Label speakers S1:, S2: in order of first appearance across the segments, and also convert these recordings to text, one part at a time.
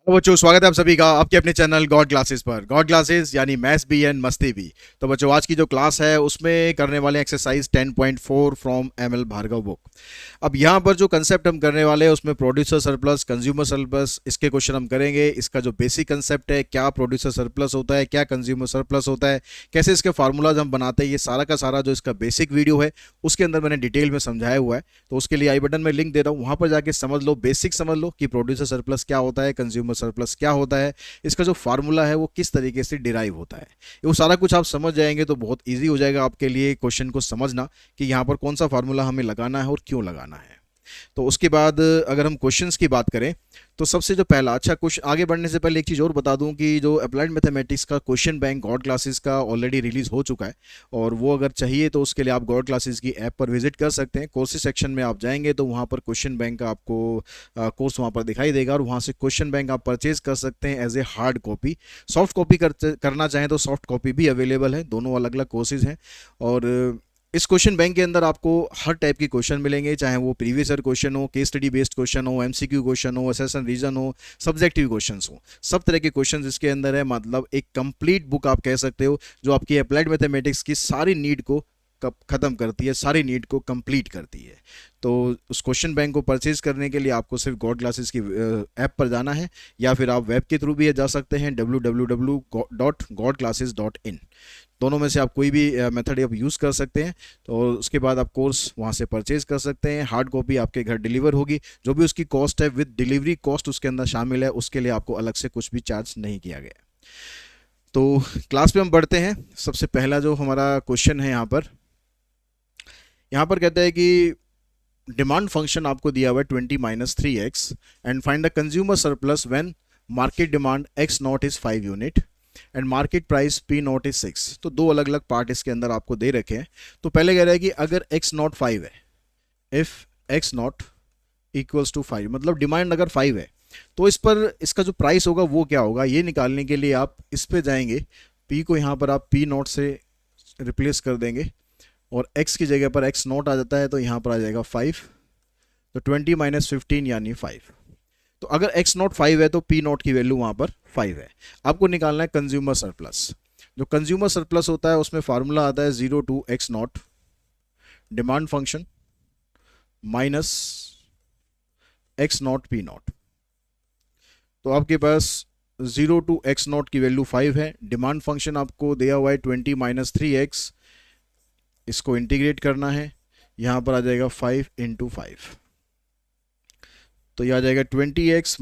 S1: तो बच्चों, स्वागत है आप सभी का आपके अपने चैनल गॉड क्लासेस पर। गॉड क्लासेस यानी मैथ्स भी एंड मस्ती भी। तो बच्चों, आज की जो क्लास है उसमें करने वाले exercise 10.4 from ML Bhargava book. अब यहाँ पर जो कंसेप्ट हम करने वाले हैं उसमें प्रोड्यूसर सरप्लस, कंज्यूमर सरप्लस, इसके क्वेश्चन हम करेंगे। इसका जो बेसिक कंसेप्ट है, क्या प्रोड्यूसर सरप्लस होता है, क्या कंज्यूमर सरप्लस होता है, कैसे इसके फार्मूलाज हम बनाते हैं, ये सारा का सारा जो इसका बेसिक वीडियो है उसके अंदर मैंने डिटेल में समझाया हुआ है। तो उसके लिए आई बटन में लिंक दे रहा हूँ, वहां पर जाके समझ लो, बेसिक समझ लो कि प्रोड्यूसर सरप्लस क्या होता है, कंज्यूमर सरप्लस क्या होता है, इसका जो फार्मूला है वो किस तरीके से डिराइव होता है। वो सारा कुछ आप समझ जाएंगे तो बहुत ईजी हो जाएगा आपके लिए क्वेश्चन को समझना कि यहाँ पर कौन सा फार्मूला हमें लगाना है और क्यों लगाना है। तो उसके बाद अगर हम क्वेश्चंस की बात करें तो सबसे जो पहला, अच्छा क्वेश्चन आगे बढ़ने से पहले एक चीज़ और बता दूं कि जो अप्लाइड मैथमेटिक्स का क्वेश्चन बैंक गॉड क्लासेस का ऑलरेडी रिलीज हो चुका है। और वो अगर चाहिए तो उसके लिए आप गॉड क्लासेस की ऐप पर विजिट कर सकते हैं। कोर्सेज सेक्शन में आप जाएंगे तो वहाँ पर क्वेश्चन बैंक का आपको कोर्स वहाँ पर दिखाई देगा और वहाँ से क्वेश्चन बैंक आप परचेज कर सकते हैं as a hard copy. Soft copy करना चाहें तो सॉफ्ट कॉपी भी अवेलेबल है, दोनों अलग अलग कोर्सेज हैं। और इस क्वेश्चन बैंक के अंदर आपको हर टाइप के क्वेश्चन मिलेंगे, चाहे वो प्रीवियस ईयर क्वेश्चन हो, केस स्टडी बेस्ड क्वेश्चन हो, एमसीक्यू क्वेश्चन हो, असेसन रीजन हो, सब्जेक्टिव क्वेश्चन हो। सब तरह के क्वेश्चन इसके अंदर है। मतलब एक कंप्लीट बुक आप कह सकते हो जो आपकी अप्लाइड मैथमेटिक्स की सारी नीड को खत्म करती है, सारी नीड को कंप्लीट करती है। तो उस क्वेश्चन बैंक को परचेज करने के लिए आपको सिर्फ गॉड क्लासेस की ऐप पर जाना है, या फिर आप वेब के थ्रू भी जा सकते हैं www.godclasses.in। दोनों में से आप कोई भी मेथड आप यूज़ कर सकते हैं। तो उसके बाद आप कोर्स वहाँ से परचेज कर सकते हैं। हार्ड कॉपी आपके घर डिलीवर होगी, जो भी उसकी कॉस्ट है विद डिलीवरी कॉस्ट उसके अंदर शामिल है, उसके लिए आपको अलग से कुछ भी चार्ज नहीं किया गया। तो क्लास पे हम बढ़ते हैं। सबसे पहला जो हमारा क्वेश्चन है यहाँ पर कहता है कि डिमांड फंक्शन आपको दिया हुआ है 20 - 3x and find the consumer surplus when market demand x not is 5 unit and market price P not is 6। तो दो अलग अलग पार्ट इसके अंदर आपको दे रखे हैं। तो पहले कह रहा है कि अगर x नॉट 5 है, if x naught equals to 5, मतलब डिमांड अगर 5 है तो इस पर इसका जो प्राइस होगा वो क्या होगा, ये निकालने के लिए आप इस पे जाएंगे। p को यहाँ पर आप p नॉट से रिप्लेस कर देंगे और x की जगह पर x नॉट आ जाता है तो यहाँ पर आ जाएगा 5। तो 20 - 15 यानी 5। तो अगर x नॉट 5 है तो p नॉट की वैल्यू वहां पर 5 है। आपको निकालना है कंज्यूमर सरप्लस। जो कंज्यूमर सरप्लस होता है उसमें फार्मूला आता है 0 to x not demand function minus x naught p naught. तो आपके पास 0 to x नॉट की वैल्यू 5 है, डिमांड फंक्शन आपको दिया हुआ है 20 - 3x। इसको इंटीग्रेट करना है, यहाँ पर आ जाएगा 5 × 5। तो यह आ जाएगा 20x -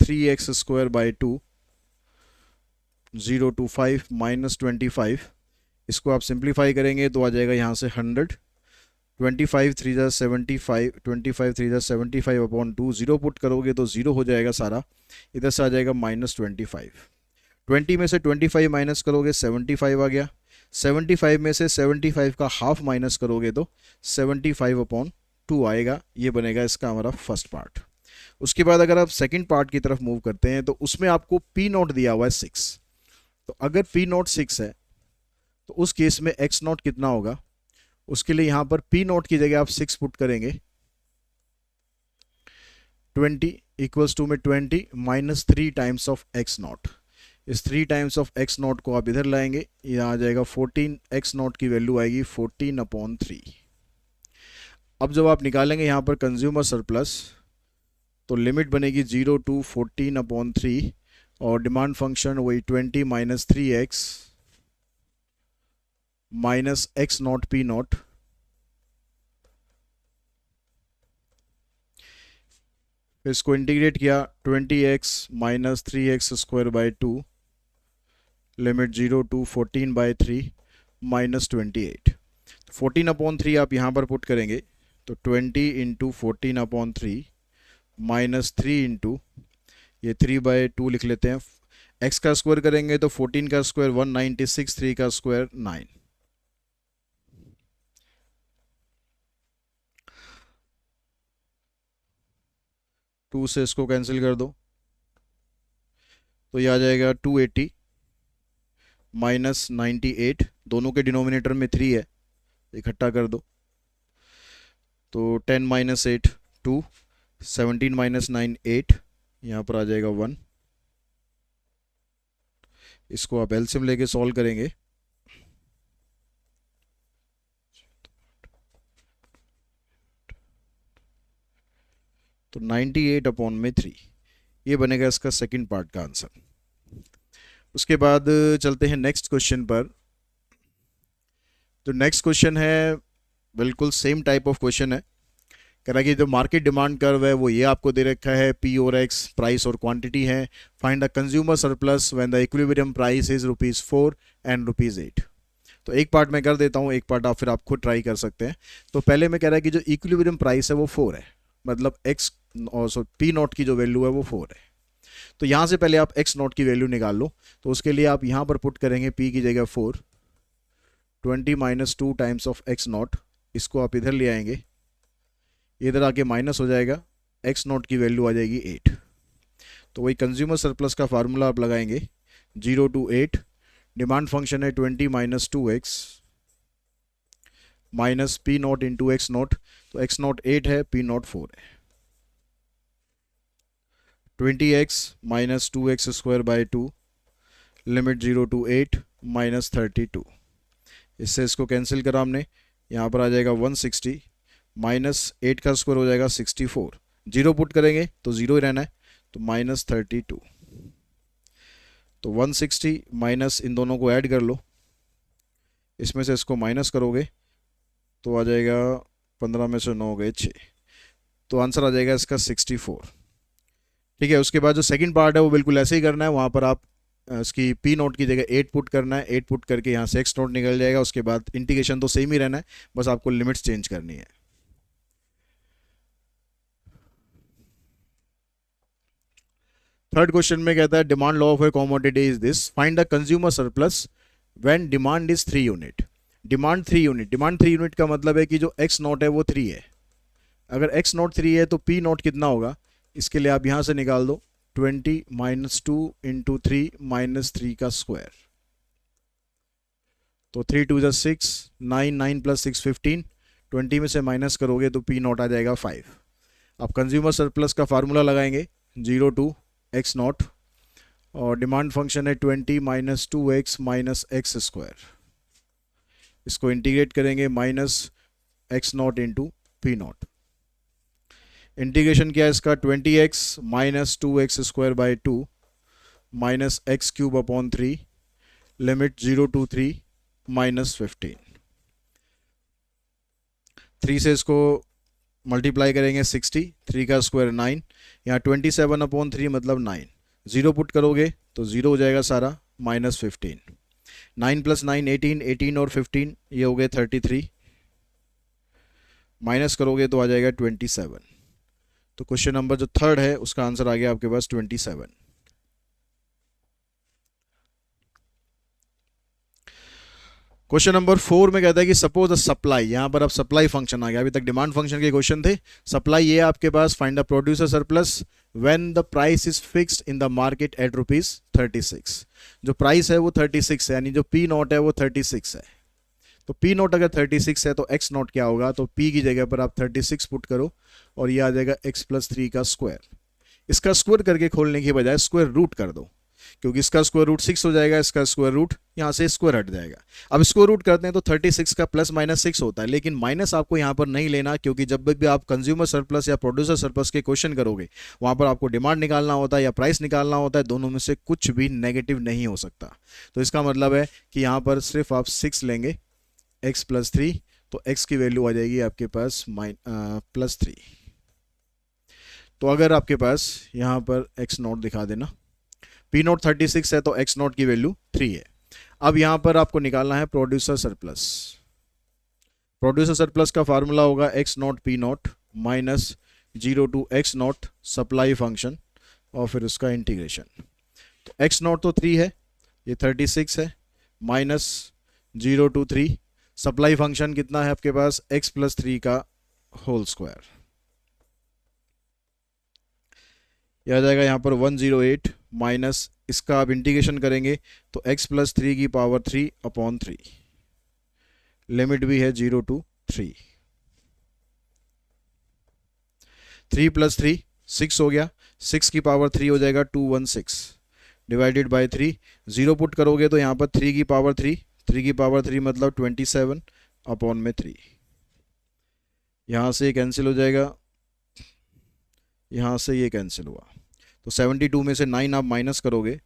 S1: 3x² 2 0 to 5 - 25। इसको आप सिंप्लीफाई करेंगे तो आ जाएगा यहाँ से 100। 25 3 = 75, 25 3 = 75/2, जीरो पुट करोगे तो जीरो हो जाएगा सारा। इधर से आ जाएगा -25। 20 में से 25 माइनस करोगे 75 आ गया। 75 में से 75 का हाफ माइनस करोगे तो 75/2 आएगा। ये बनेगा इसका हमारा फर्स्ट पार्ट। उसके बाद अगर आप सेकंड पार्ट की तरफ मूव करते हैं तो उसमें आपको पी नॉट दिया हुआ है 6। तो अगर पी नॉट 6 है तो उस केस में एक्स नॉट कितना होगा, उसके लिए यहां पर पी नॉट की जगह आप 6 पुट करेंगे। 20 इक्वल्स टू में 20 -3 टाइम्स ऑफ एक्स नॉट। इस 3 टाइम्स ऑफ एक्स नॉट को आप इधर लाएंगे, यहाँ आ जाएगा 14। एक्स नॉट की वैल्यू आएगी 14/3। अब जब आप निकालेंगे यहाँ पर कंज्यूमर सरप्लस तो लिमिट बनेगी 0 to 14/3 और डिमांड फंक्शन वही 20 - 3x minus x naught p not. फिर इसको इंटीग्रेट किया 20x - 3x² 2 लिमिट 0 to 14/3 -28। 14/3 आप यहाँ पर पुट करेंगे तो 20 × 14/3 -3 इंटू ये 3/2 लिख लेते हैं। x का स्क्वायर करेंगे तो 14 का स्क्वायर 196, 3 का स्क्वायर 9। 2 से इसको कैंसिल कर दो तो ये आ जाएगा 280 -98। दोनों के डिनोमिनेटर में 3 है, इकट्ठा कर दो तो 10 - 8 2, 17 - 9 8, यहाँ पर आ जाएगा 1। इसको आप एलसीएम लेके सॉल्व करेंगे तो 98/3 ये बनेगा इसका सेकंड पार्ट का आंसर। उसके बाद चलते हैं नेक्स्ट क्वेश्चन पर। तो नेक्स्ट क्वेश्चन है बिल्कुल सेम टाइप ऑफ क्वेश्चन है। कह रहा है कि जो मार्केट डिमांड कर्व है वो ये आपको दे रखा है, पी और एक्स प्राइस और क्वांटिटी है। Find the consumer surplus when the equilibrium price is ₹4 and ₹8। तो एक पार्ट मैं कर देता हूँ, एक पार्ट आप फिर आप खुद ट्राई कर सकते हैं। तो पहले मैं कह रहा है कि जो इक्विलिब्रियम प्राइस है वो 4 है, मतलब एक्स और पी नॉट की जो वैल्यू है वो 4 है। तो यहाँ से पहले आप एक्स नॉट की वैल्यू निकाल लो। तो उसके लिए आप यहाँ पर पुट करेंगे पी की जगह 4, 20 - 2 टाइम्स ऑफ एक्स नॉट। इसको आप इधर ले आएंगे, इधर आके माइनस हो जाएगा, एक्स नॉट की वैल्यू आ जाएगी 8। तो वही कंज्यूमर सरप्लस का फार्मूला आप लगाएंगे 0 to 8। डिमांड फंक्शन है 20 - 2x minus P not into x not. तो एक्स नॉट 8 है, पी नॉट 4 है। 20x - 2x² limit 0 to 8 -32। इससे इसको कैंसिल करा हमने, यहाँ पर आ जाएगा 160 माइनस 8 का स्क्वायर हो जाएगा 64। जीरो पुट करेंगे तो जीरो ही रहना है, तो -32। तो 160 माइनस इन दोनों को ऐड कर लो, इसमें से इसको माइनस करोगे तो आ जाएगा 15 में से 9 गए 6, तो आंसर आ जाएगा इसका 64। ठीक है। उसके बाद जो सेकंड पार्ट है वो बिल्कुल ऐसे ही करना है। वहाँ पर आप इसकी पी नोट की जगह 8 पुट करना है, 8 पुट करके यहाँ से एक्स नोट निकल जाएगा। उसके बाद इंटीग्रेशन तो सेम ही रहना है, बस आपको लिमिट्स चेंज करनी है। थर्ड क्वेश्चन में कहता है demand law of A commodity is this, find the consumer surplus when demand is 3 unit. Demand 3 unit, demand 3 unit का मतलब है कि जो एक्स नॉट है वो 3 है। अगर एक्स नॉट 3 है तो पी नॉट कितना होगा, इसके लिए आप यहाँ से निकाल दो 20 - 2 × 3 - 3 का स्क्वायर। तो 3 2 = 6, 9 9 + 6 15, 20 में से माइनस करोगे तो पी नॉट आ जाएगा 5। आप कंज्यूमर सरप्लस का फार्मूला लगाएंगे 0 to एक्स नॉट, और डिमांड फंक्शन है 20 - 2x - x²। इसको इंटीग्रेट करेंगे minus x naught into p not. Integration क्या है इसका, 20x - 2x² minus x³ / 3 limit 0 to 3 -15। 3 से इसको मल्टीप्लाई करेंगे 60, 3 का स्क्वायर 9, यहाँ 27/3 मतलब 9। जीरो पुट करोगे तो जीरो हो जाएगा सारा, -15। 9 + 9 18, 18 और 15 ये हो गए 33, माइनस करोगे तो आ जाएगा 27। तो क्वेश्चन नंबर जो थर्ड है उसका आंसर आ गया आपके पास 27। क्वेश्चन नंबर 4 में कहता है कि सपोज द सप्लाई, यहां पर अब सप्लाई फंक्शन आ गया। अभी तक डिमांड फंक्शन के क्वेश्चन थे, सप्लाई ये आपके पास, find the producer surplus when the price is fixed in the market at ₹36। जो प्राइस है वो 36 है, यानी जो पी नॉट है वो 36 है। तो पी नॉट अगर 36 है तो एक्स नॉट क्या होगा, तो पी की जगह पर आप 36 पुट करो और ये आ जाएगा x + 3 का स्क्वायर। इसका स्क्वायर करके खोलने की बजाय स्क्वायर रूट कर दो, क्योंकि इसका स्क्वायर रूट 6 हो जाएगा, इसका स्क्वायर रूट यहाँ से स्क्वायर हट जाएगा। अब स्क्वायर रूट करते हैं तो 36 का +- 6 होता है, लेकिन माइनस आपको यहाँ पर नहीं लेना, क्योंकि जब भी आप कंज्यूमर सरप्लस या प्रोड्यूसर सरप्लस के क्वेश्चन करोगे वहाँ पर आपको डिमांड निकालना होता है या प्राइस निकालना होता है, दोनों में से कुछ भी नेगेटिव नहीं हो सकता। तो इसका मतलब है कि यहाँ पर सिर्फ आप 6 लेंगे x + 3, तो x की वैल्यू आ जाएगी आपके पास +3। तो अगर आपके पास यहाँ पर x नॉट दिखा देना, पी नॉट 36 है तो एक्स नॉट की वैल्यू 3 है। अब यहां पर आपको निकालना है प्रोड्यूसर सरप्लस। प्रोड्यूसर सरप्लस का फार्मूला होगा x naught p naught minus 0 to x naught supply function और फिर उसका इंटीग्रेशन। तो एक्स नॉट तो 3 है, ये 36 है, माइनस 0 to 3, सप्लाई फंक्शन कितना है आपके पास, x + 3 का होल स्क्वायर। यह आ जाएगा यहाँ पर 108 माइनस इसका आप इंटीग्रेशन करेंगे तो x + 3 की पावर 3/3, लिमिट भी है 0 to 3। 3 + 3 6 हो गया, 6 की पावर 3 हो जाएगा 216, डिवाइडेड बाय 3, 0 पुट करोगे तो यहाँ पर 3 की पावर 3, 3 की पावर 3 मतलब 27 अपॉन में 3, यहाँ से ये कैंसिल हो जाएगा, यहाँ से ये कैंसिल हुआ, तो 72 में से 9 आप माइनस करोगे,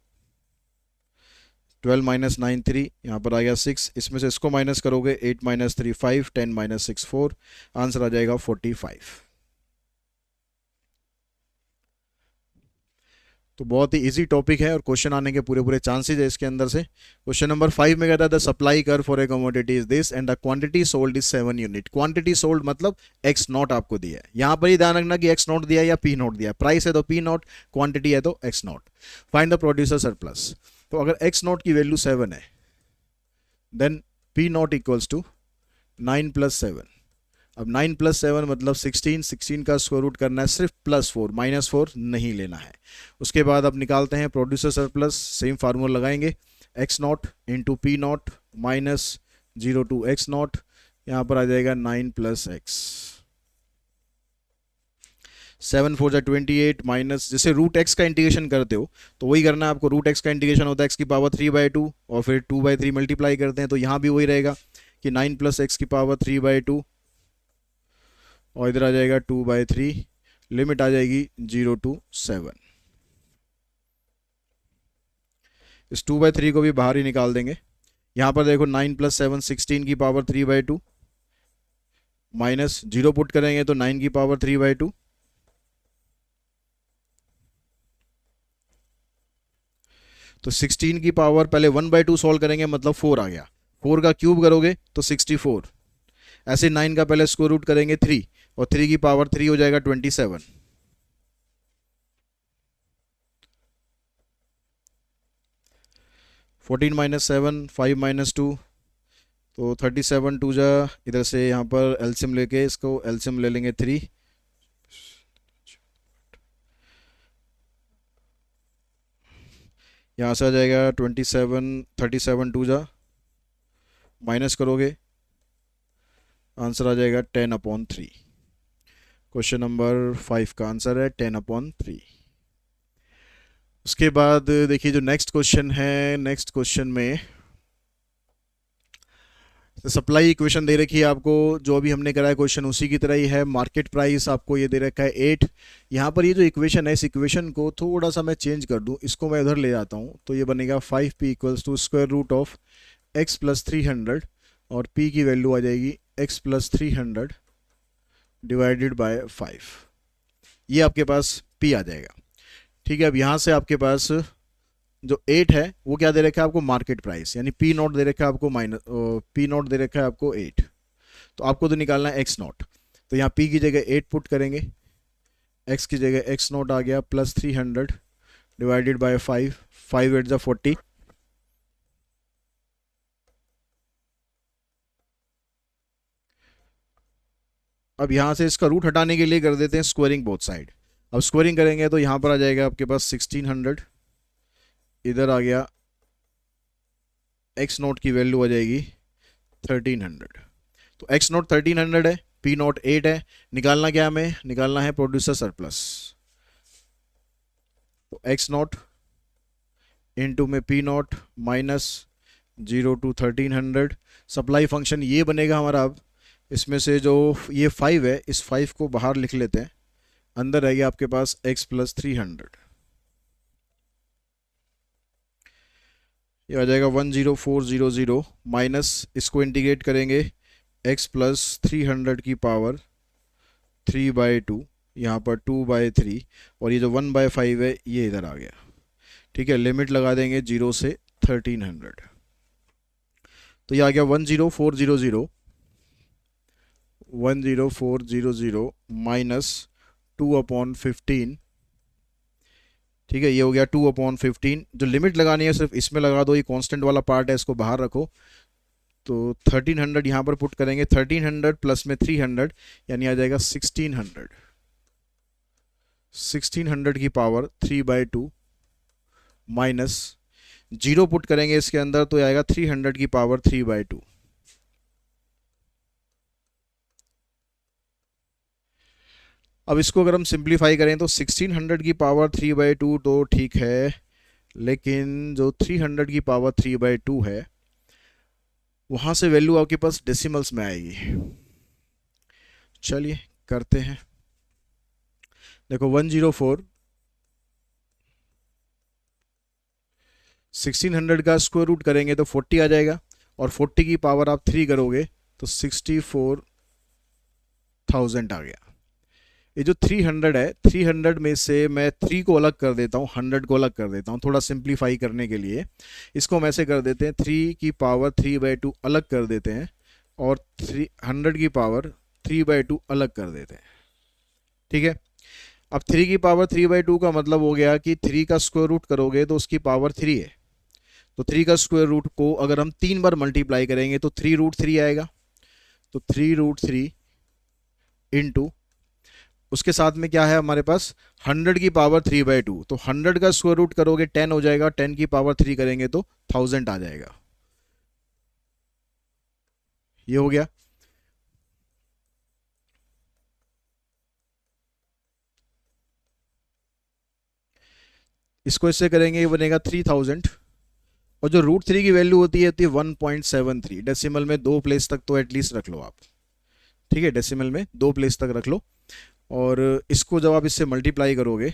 S1: 12 माइनस 9 3, यहाँ पर आ गया 6, इसमें से इसको माइनस करोगे, 8 माइनस 3 5, 10 माइनस 6 4, आंसर आ जाएगा 45। तो बहुत ही इजी टॉपिक है और क्वेश्चन आने के पूरे पूरे चांसेस है इसके अंदर से। क्वेश्चन नंबर 5 में कहता है द सप्लाई कर for a commodity is this and the quantity sold is 7 unit. Quantity sold मतलब एक्स नॉट आपको दिया है, यहाँ पर ही ध्यान रखना कि एक्स नॉट दिया है या पी नॉट दिया है, प्राइस है तो पी नॉट, क्वांटिटी है तो x naught. Find the producer surplus. तो अगर एक्स नॉट की वैल्यू 7 है then p naught equals to 9 plus 7। अब 9 प्लस 7 मतलब 16, 16 का स्क्वायर रूट करना है, सिर्फ +4, -4 नहीं लेना है। उसके बाद अब निकालते हैं प्रोड्यूसर सरप्लस, सेम फार्मूला लगाएंगे, x naught into p naught minus 0 to x naught, यहाँ पर आ जाएगा 9 प्लस एक्स, 7 4 28 माइनस, जैसे रूट एक्स का इंटीग्रेशन करते हो तो वही करना है आपको, रूट एक्स का इंटीग्रेशन होता है एक्स की पावर 3/2 और फिर 2/3 मल्टीप्लाई करते हैं, तो यहाँ भी वही रहेगा कि 9 प्लस एक्स की पावर 3/2 और इधर आ जाएगा 2/3, लिमिट आ जाएगी 0 टू 7। इस 2/3 को भी बाहर ही निकाल देंगे। यहाँ पर देखो 9 प्लस 7 16 की पावर 3/2 माइनस 0 पुट करेंगे तो 9 की पावर 3/2, तो 16 की पावर पहले 1/2 सॉल्व करेंगे मतलब 4 आ गया, 4 का क्यूब करोगे तो 64, ऐसे 9 का पहले स्क्वायर रूट करेंगे 3 और 3 की पावर 3 हो जाएगा 27, 14 माइनस 7 5 माइनस 2 तो 37 2 जा, इधर से यहाँ पर एलसीएम लेके इसको एलसीएम ले लेंगे 3, यहाँ से आ जाएगा 27, 37 2 जा, माइनस करोगे आंसर आ जाएगा 10/3। क्वेश्चन नंबर 5 का आंसर है 10/3। उसके बाद देखिए जो नेक्स्ट क्वेश्चन है, नेक्स्ट क्वेश्चन में सप्लाई इक्वेशन दे रखी है आपको, जो अभी हमने करा है क्वेश्चन उसी की तरह ही है। मार्केट प्राइस आपको ये दे रखा है 8। यहाँ पर ये जो इक्वेशन है, इस इक्वेशन को थोड़ा सा मैं चेंज कर दूँ, इसको मैं उधर ले जाता हूँ, तो ये बनेगा 5p equals to square root of x plus 300 और p की वैल्यू आ जाएगी x प्लस 300 डिवाइडेड बाय 5। ये आपके पास p आ जाएगा। ठीक है, अब यहाँ से आपके पास जो 8 है वो क्या दे रखा है आपको, मार्केट प्राइस, यानी पी नॉट दे रखा है आपको पी नॉट दे रखा है आपको 8, तो आपको तो निकालना है एक्स नॉट। तो यहाँ पी की जगह 8 पुट करेंगे, एक्स की जगह एक्स नॉट आ गया प्लस 300 डिवाइडेड बाय 5, 5 8 40, अब यहाँ से इसका रूट हटाने के लिए कर देते हैं स्क्वायरिंग बोथ साइड। अब स्क्वायरिंग करेंगे तो यहाँ पर आ जाएगा आपके पास 1600, इधर आ गया एक्स नोट की वैल्यू आ जाएगी 1300। तो एक्स नोट 1300 है, पी नोट 8 है, निकालना क्या हमें, निकालना है प्रोड्यूसर सरप्लस। तो एक्स नोट इंटू में p naught minus 0 to 1300, supply function ये बनेगा हमारा। अब इसमें से जो ये 5 है, इस 5 को बाहर लिख लेते हैं, अंदर रहेगा आपके पास x प्लस 300, ये आ जाएगा 10400 माइनस, इसको इंटीग्रेट करेंगे x प्लस 300 की पावर 3/2, यहाँ पर 2/3 और ये जो 1/5 है ये इधर आ गया। ठीक है, लिमिट लगा देंगे 0 से 1300, तो ये आ गया 10400 माइनस 2/15। ठीक है, ये हो गया 2/15। जो लिमिट लगानी है सिर्फ इसमें लगा दो, ये कांस्टेंट वाला पार्ट है इसको बाहर रखो। तो 1300 यहाँ पर पुट करेंगे, 1300 प्लस में 300 यानी आ जाएगा 1600, 1600 की पावर 3/2 माइनस 0 पुट करेंगे इसके अंदर तो आएगा 300 की पावर 3/2। अब इसको अगर हम सिंप्लीफाई करें तो 1600 की पावर 3/2 तो ठीक है, लेकिन जो 300 की पावर 3/2 है वहाँ से वैल्यू आपके पास डेसिमल्स में आएगी। चलिए करते हैं। देखो 104 1600 का स्क्वायर रूट करेंगे तो 40 आ जाएगा, और 40 की पावर आप 3 करोगे तो 64,000 आ गया। ये जो 300 है, 300 में से मैं 3 को अलग कर देता हूँ, 100 को अलग कर देता हूँ थोड़ा सिंप्लीफाई करने के लिए। इसको हम ऐसे कर देते हैं, 3 की पावर 3/2 अलग कर देते हैं, और 300 की पावर 3/2 अलग कर देते हैं। ठीक है, अब 3 की पावर 3/2 का मतलब हो गया कि 3 का स्क्वायर रूट करोगे तो उसकी पावर 3 है, तो 3 का स्क्वायर रूट को अगर हम 3 बार मल्टीप्लाई करेंगे तो 3√3 आएगा। तो 3√3 इंटू उसके साथ में क्या है हमारे पास 100 की पावर 3/2, तो 100 का स्क्वायर रूट करोगे 10 हो जाएगा, 10 की पावर 3 करेंगे तो 1000 आ जाएगा। ये हो गया। इसको इससे करेंगे ये बनेगा 3000, और जो √3 की वैल्यू होती है 1.73। डेसिमल में 2 प्लेस तक तो एटलीस्ट रख लो आप। ठीक है, डेसिमल में 2 प्लेस तक रख लो, और इसको जब आप इससे मल्टीप्लाई करोगे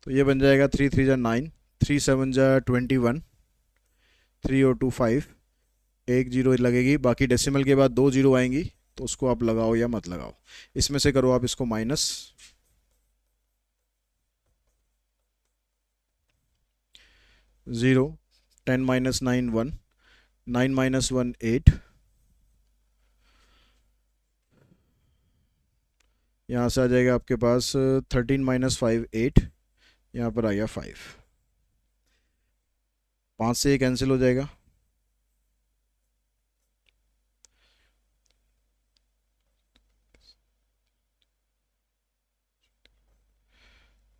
S1: तो ये बन जाएगा 3 3 जा 9, 3 7 जा 21, 3 और 2 5, एक जीरो लगेगी, बाकी डेसिमल के बाद 2 जीरो आएंगी, तो उसको आप लगाओ या मत लगाओ। इसमें से करो आप इसको माइनस, 0, 10 - 9 1, 9 - 1 8, यहाँ से आ जाएगा आपके पास 13 - 5 8, यहाँ पर आ गया 5, 5 से ये कैंसिल हो जाएगा।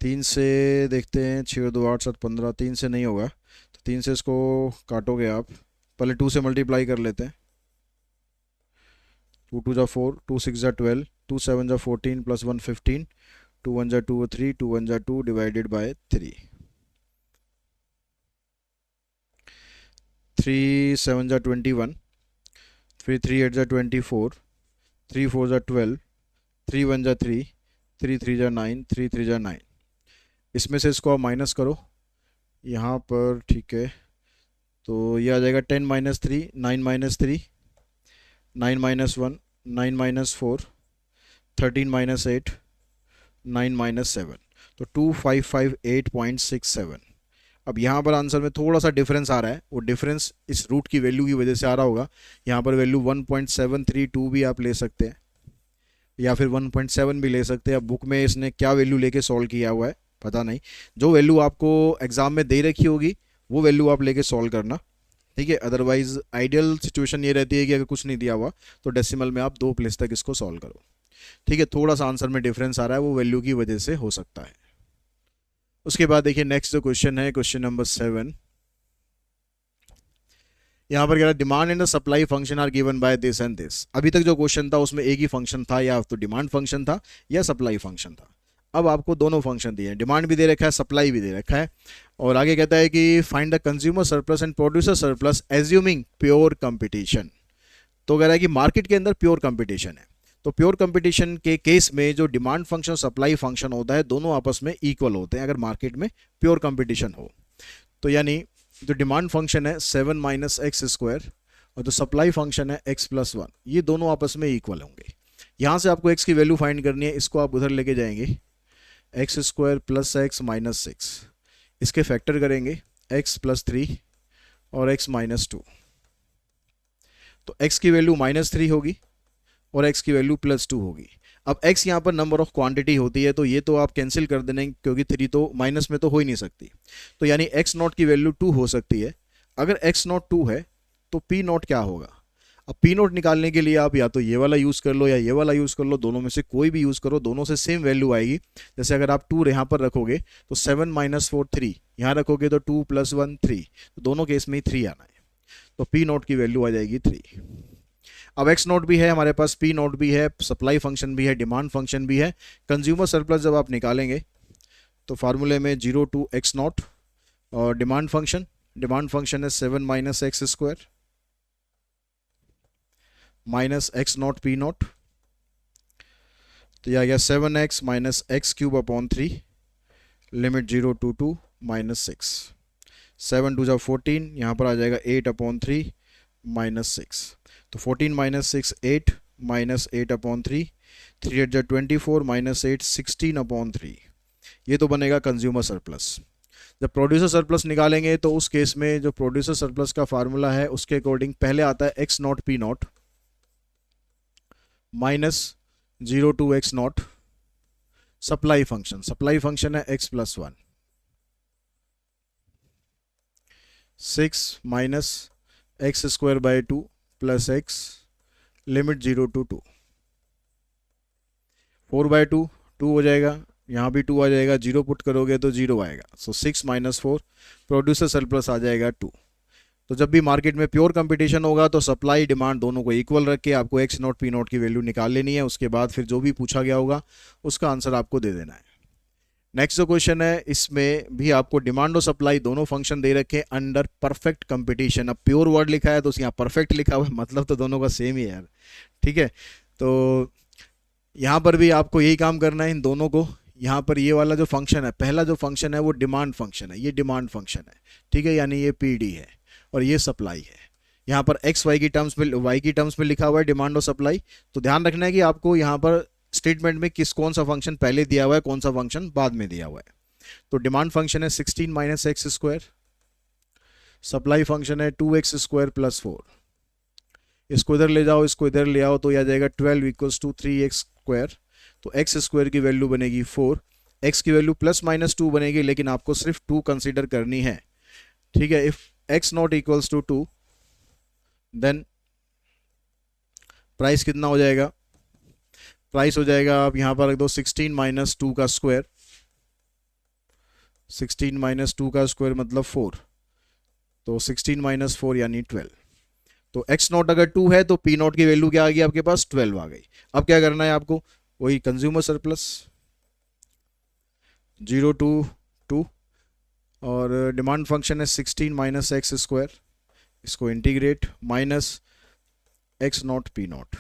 S1: तीन से देखते हैं, 6 2 8 7 15, 3 से नहीं होगा, तो 3 से इसको काटोगे आप, पहले 2 से मल्टीप्लाई कर लेते हैं। 2 2 जा 4, 2 6 जा 12, 2 7 जा 14 प्लस 1 15, 2 1 जा 2 और 3, 2 1 जा 2 डिवाइडेड बाय 3, 3 7 जा 21, फिर 3 8 जा 24, 3 4 जा 12, 3 1 जा 3, 3 3 जा 9, 3 3 जा 9। इसमें से इसको आप माइनस करो यहाँ पर। ठीक है, तो ये आ जाएगा 10 - 3, 9 - 3, 9 - 1, 9 - 4, 13 - 8, 9 - 7, तो 2558.67। अब यहाँ पर आंसर में थोड़ा सा डिफरेंस आ रहा है, वो डिफरेंस इस रूट की वैल्यू की वजह से आ रहा होगा। यहाँ पर वैल्यू 1.732 भी आप ले सकते हैं, या फिर 1.7 भी ले सकते हैं। अब बुक में इसने क्या वैल्यू लेके सॉल्व किया हुआ है पता नहीं, जो वैल्यू आपको एग्जाम में दे रखी होगी वो वैल्यू आप लेके सॉल्व करना। ठीक है, अदरवाइज आइडियल सिचुएशन ये रहती है कि अगर कुछ नहीं दिया हुआ तो डेसिमल में आप 2 प्लेस तक इसको सॉल्व करो। ठीक है, थोड़ा सा आंसर में डिफरेंस आ रहा है, वो वैल्यू की वजह से हो सकता है। उसके बाद देखिए नेक्स्ट जो क्वेश्चन है, क्वेश्चन नंबर 7। यहाँ पर कह रहा है demand and the supply function are given by this and this. अभी तक जो क्वेश्चन था उसमें एक ही फंक्शन था, या तो डिमांड फंक्शन था या सप्लाई फंक्शन था। अब आपको दोनों फंक्शन दिए हैं, डिमांड भी दे रखा है, सप्लाई भी दे रखा है, और आगे कहता है कि find the consumer surplus and producer surplus assuming pure competition. तो कह रहा है कि मार्केट के अंदर प्योर कंपटीशन है, तो प्योर कंपटीशन के केस में जो डिमांड फंक्शन सप्लाई फंक्शन होता है दोनों आपस में इक्वल होते हैं अगर मार्केट में प्योर कंपटीशन हो। तो यानी जो डिमांड फंक्शन है 7 - x², और जो सप्लाई फंक्शन है x+1, ये दोनों आपस में इक्वल होंगे। यहाँ से आपको x की वैल्यू फाइंड करनी है, इसको आप उधर लेके जाएंगे, x² + x - 6, इसके फैक्टर करेंगे x + 3 और x - 2, तो x की वैल्यू -3 होगी और x की वैल्यू +2 होगी। अब x यहाँ पर नंबर ऑफ क्वांटिटी होती है, तो ये तो आप कैंसिल कर देने, क्योंकि 3 तो माइनस में तो हो ही नहीं सकती, तो यानी x0 की वैल्यू 2 हो सकती है। अगर x0 2 है तो p0 क्या होगा। अब p0 निकालने के लिए आप या तो ये वाला यूज़ कर लो या ये वाला यूज़ कर लो, दोनों में से कोई भी यूज़ करो, दोनों से सेम वैल्यू आएगी। जैसे अगर आप 2 यहाँ पर रखोगे तो 7 - 4 3, यहाँ रखोगे तो 2 + 1 3, तो दोनों केस में ही 3 आना है, तो p0 की वैल्यू आ जाएगी 3। अब एक्स नोट भी है हमारे पास, पी नोट भी है, सप्लाई फंक्शन भी है, डिमांड फंक्शन भी है। कंज्यूमर सरप्लस जब आप निकालेंगे तो फार्मूले में 0 टू एक्स नॉट, और डिमांड फंक्शन है 7 minus x square minus x naught p naught, तो यह आ गया 7x minus x cube upon 3, limit 0 to 2 minus 6, 7 to जा 14, यहाँ पर आ जाएगा 8 अपॉन 3 माइनस 6, तो 14 माइनस 6 8 माइनस 8 अपॉन 3, 3 8 जा 24 माइनस 8 16 अपॉन 3, ये तो बनेगा कंज्यूमर सरप्लस। जब प्रोड्यूसर सरप्लस निकालेंगे तो उस केस में जो प्रोड्यूसर सरप्लस का फार्मूला है उसके अकॉर्डिंग पहले आता है x naught p naught minus 0 to x naught, supply function है x plus 1, 6 minus x square by 2 plus x, limit 0 to 2, 4 by 2 2 हो जाएगा, यहाँ भी 2 आ जाएगा, 0 पुट करोगे तो 0 आएगा, सो 6 माइनस 4, प्रोड्यूसर सरप्लस आ जाएगा 2। तो जब भी मार्केट में प्योर कंपटीशन होगा तो सप्लाई डिमांड दोनों को इक्वल रख के आपको एक्स नॉट पी नॉट की वैल्यू निकाल लेनी है, उसके बाद फिर जो भी पूछा गया होगा उसका आंसर आपको दे देना है। नेक्स्ट जो क्वेश्चन है इसमें भी आपको डिमांड और सप्लाई दोनों फंक्शन दे रखे अंडर परफेक्ट कंपटीशन। अब प्योर वर्ड लिखा है तो यहाँ परफेक्ट लिखा हुआ है, मतलब तो दोनों का सेम ही है यार, ठीक है। तो यहाँ पर भी आपको यही काम करना है इन दोनों को। यहाँ पर ये वाला जो फंक्शन है, पहला जो फंक्शन है वो डिमांड फंक्शन है, ये डिमांड फंक्शन है, ठीक है, यानी ये पी डी है और ये सप्लाई है। यहाँ पर एक्स वाई की टर्म्स में लिखा हुआ है डिमांड और सप्लाई, तो ध्यान रखना है कि आपको यहाँ पर स्टेटमेंट में कौन सा फंक्शन पहले दिया हुआ है, कौन सा फंक्शन बाद में दिया हुआ है। तो डिमांड फंक्शन है 16 minus x square, supply function है 2x स्क्वायर प्लस 4, इसको इधर ले जाओ, इसको इधर ले आओ, तो यह आ जाएगा 12 इक्वल्स टू 3x स्क्वायर, तो एक्स स्क्वायर की वैल्यू बनेगी 4, एक्स की वैल्यू प्लस माइनस 2 बनेगी, लेकिन आपको सिर्फ 2 कंसीडर करनी है, ठीक है। If x naught equals to 2 then price कितना हो जाएगा, प्राइस हो जाएगा, आप यहाँ पर रख दो 16 माइनस 2 का स्क्वायर, 16 माइनस 2 का स्क्वायर मतलब 4, तो 16 माइनस 4 यानी 12। तो x नॉट अगर 2 है तो p नॉट की वैल्यू क्या आ गई आपके पास, 12 आ गई। अब क्या करना है आपको, वही कंज्यूमर सरप्लस 0 टू 2, और डिमांड फंक्शन है 16 माइनस एक्स स्क्वायर, इसको integrate minus x naught p naught,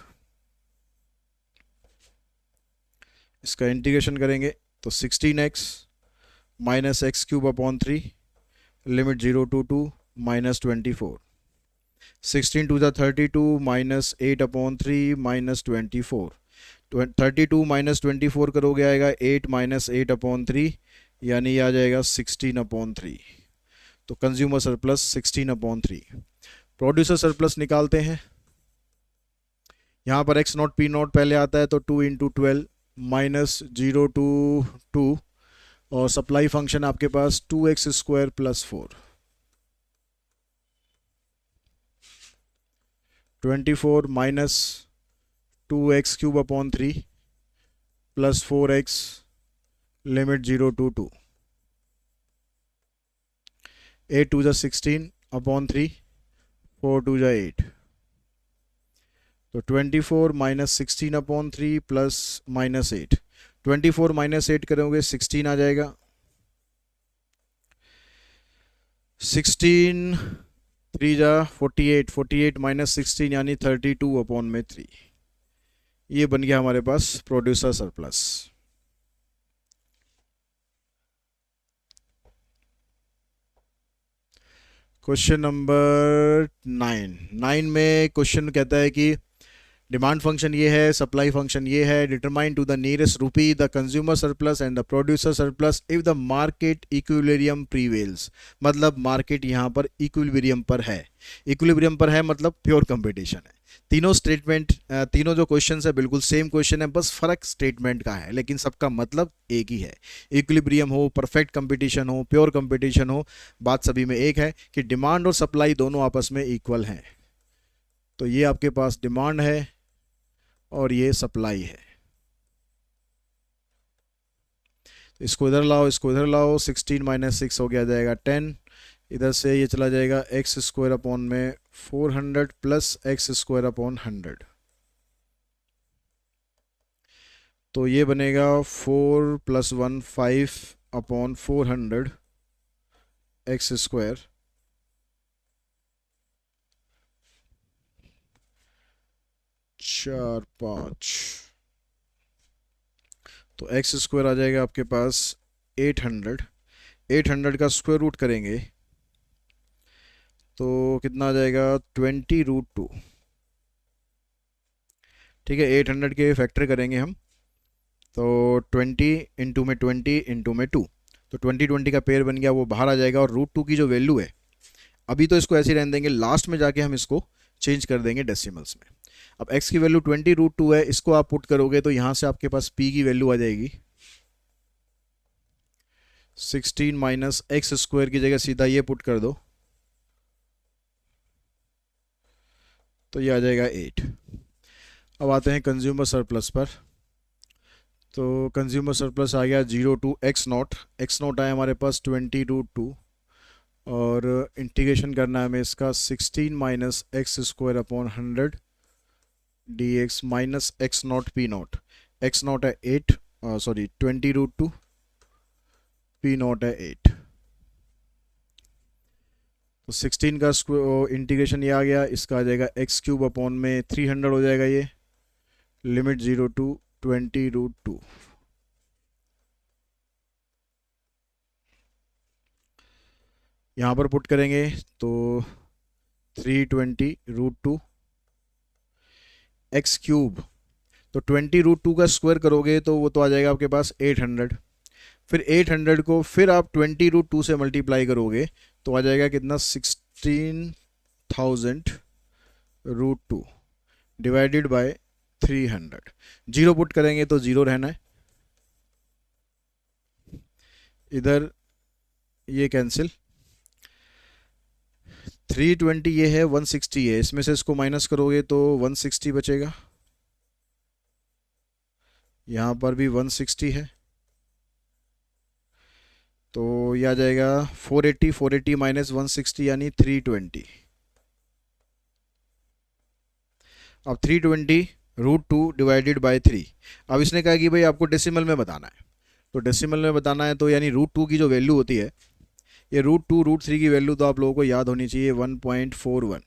S1: इसका इंटीग्रेशन करेंगे तो 16x minus x cube upon 3, limit 0 to 2 minus 24, 16 to the 32 minus 8 upon 3 minus 24, 32 minus 24 करोगे आएगा 8 माइनस 8 अपॉन 3, यानी आ जाएगा 16 अपॉन 3। तो consumer surplus 16 upon 3। Producer surplus निकालते हैं, यहाँ पर एक्स नॉट पी नॉट पहले आता है तो 2 इंटू 12 माइनस 0 टू 2, और सप्लाई फंक्शन आपके पास 2x square plus 4, 24 minus 2x cube upon 3 plus 4x, limit 0 to 2, 8 to जा 16 अपॉन 3, 4 टू जा 8, तो 24 minus 16 upon 3 plus minus 8, 24 minus 8 करोगे 16 आ जाएगा, 16 3 जा 48, 48 माइनस 16 यानी 32 अपॉन में 3। ये बन गया हमारे पास प्रोड्यूसर सरप्लस। क्वेश्चन नंबर 9 में क्वेश्चन कहता है कि डिमांड फंक्शन ये है, सप्लाई फंक्शन ये है, डिटरमाइन टू द नियरेस्ट रूपी the consumer surplus and the producer surplus if the market equilibrium prevails. मतलब मार्केट यहाँ पर इक्विलिब्रियम पर है, इक्विलिब्रियम पर है मतलब प्योर कंपटीशन है। तीनों स्टेटमेंट, तीनों जो क्वेश्चन है बिल्कुल सेम क्वेश्चन है, बस फर्क स्टेटमेंट का है, लेकिन सबका मतलब एक ही है। इक्विलिब्रियम हो, परफेक्ट कंपटीशन हो, प्योर कंपटीशन हो, बात सभी में एक है कि डिमांड और सप्लाई दोनों आपस में इक्वल हैं। तो ये आपके पास डिमांड है और ये सप्लाई है, इसको इधर लाओ, इसको इधर लाओ, 16 माइनस 6 हो गया जाएगा 10, इधर से ये चला जाएगा एक्स स्क्वायर अपॉन में 400 प्लस एक्स स्क्वायर अपॉन 100, तो ये बनेगा 4 + 1 5/400 एक्स स्क्वायर, चार पाँच, तो एक्स स्क्वायर आ जाएगा आपके पास 800। 800 का स्क्वायर रूट करेंगे तो कितना आ जाएगा 20√2। ठीक है, 800 के फैक्टर करेंगे हम, तो 20 × 2 तो 20 का पेयर बन गया, वो बाहर आ जाएगा। और √2 की जो वैल्यू है, अभी तो इसको ऐसे ही रहने देंगे, लास्ट में जाके हम इसको चेंज कर देंगे डेसिमल्स में। अब x की वैल्यू 20√2 है, इसको आप पुट करोगे तो यहाँ से आपके पास p की वैल्यू आ जाएगी 16 - एक्स स्क्वायर की जगह सीधा ये पुट कर दो तो ये आ जाएगा 8। अब आते हैं कंज्यूमर सरप्लस पर। तो कंज्यूमर सरप्लस आ गया 0 to x0। x0 आया हमारे पास 20√2 और इंटीग्रेशन करना है हमें इसका 16 - x² / 100 dx minus x0 p0। x0 है 8, सॉरी 20√2, p0 है 8। तो 16 का इंटीग्रेशन ये आ गया, इसका आ जाएगा x³ / 300 हो जाएगा ये, लिमिट 0 to 20√2। यहाँ पर पुट करेंगे तो 320√2 x³, तो 20√2 का स्क्वायर करोगे तो वो तो आ जाएगा आपके पास 800। फिर 800 को फिर आप 20√2 से मल्टीप्लाई करोगे तो आ जाएगा कितना 16,000√2 डिवाइडेड बाय 300। जीरो पुट करेंगे तो जीरो रहना है, इधर ये कैंसिल। 320 ये है, 160 है, इसमें से इसको माइनस करोगे तो 160 बचेगा। यहाँ पर भी 160 है, तो ये आ जाएगा 480। 480 - 160 यानी 320। अब 320√2 डिवाइडेड बाय 3। अब इसने कहा कि भाई आपको डेसिमल में बताना है, तो डेसिमल में बताना है तो यानी √2 की जो वैल्यू होती है, ये √2 √3 की वैल्यू तो आप लोगों को याद होनी चाहिए 1.41।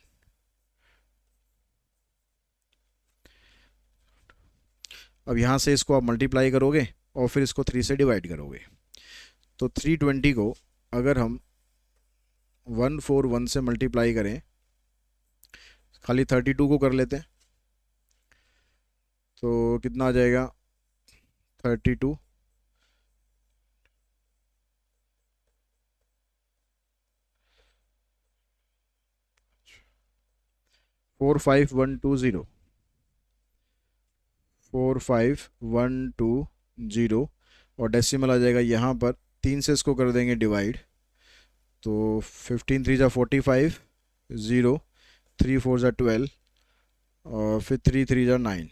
S1: अब यहाँ से इसको आप मल्टीप्लाई करोगे और फिर इसको 3 से डिवाइड करोगे, तो 320 को अगर हम 141 से मल्टीप्लाई करें, खाली 32 को कर लेते हैं तो कितना आ जाएगा 32। 45120, 45120 और डेसिमल आ जाएगा यहाँ पर, 3 से इसको कर देंगे डिवाइड, तो 15 3 × 45, 0 3 4 × 12 और फिर 3 3 × 9,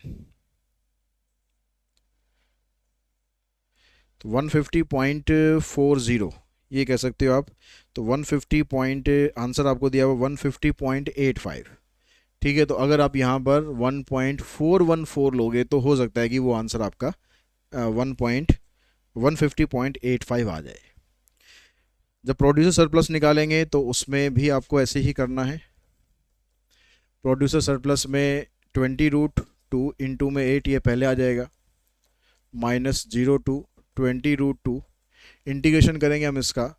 S1: तो 150.40 ये कह सकते हो आप। तो 150 पॉइंट आंसर आपको दिया हुआ 150.85। ठीक है, तो अगर आप यहाँ पर 1.414 लोगे तो हो सकता है कि वो आंसर आपका 150.85 आ जाए। जब प्रोड्यूसर सरप्लस निकालेंगे तो उसमें भी आपको ऐसे ही करना है। प्रोड्यूसर सरप्लस में 20√2 इंटू में 8 ये पहले आ जाएगा, माइनस 0 to 20√2, इंटीग्रेशन करेंगे हम इसका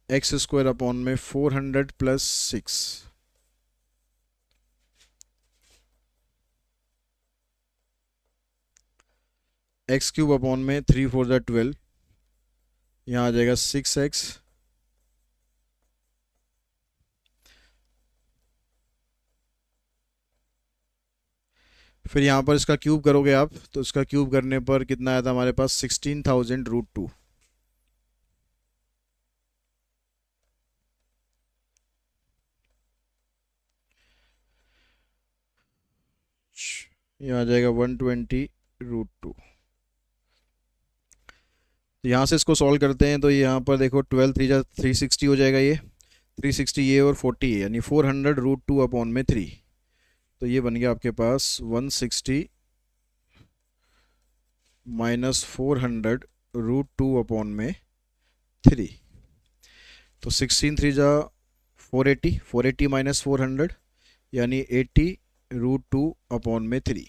S1: x² / 400 + 6, x³ / 3 4 × 12, यहाँ आ जाएगा 6x, फिर यहाँ पर इसका क्यूब करोगे आप तो इसका क्यूब करने पर कितना आया था हमारे पास 16,000√2। ये आ जाएगा 120√2। तो यहाँ से इसको सॉल्व करते हैं तो यहाँ पर देखो 12 3 × 360 हो जाएगा, ये 360 ये और 40 ये, यानी 400√2 / 3। तो ये बन गया आपके पास 160 -400√2/3। तो 16 3 जा 480, 480 -400 यानी 80√2/3।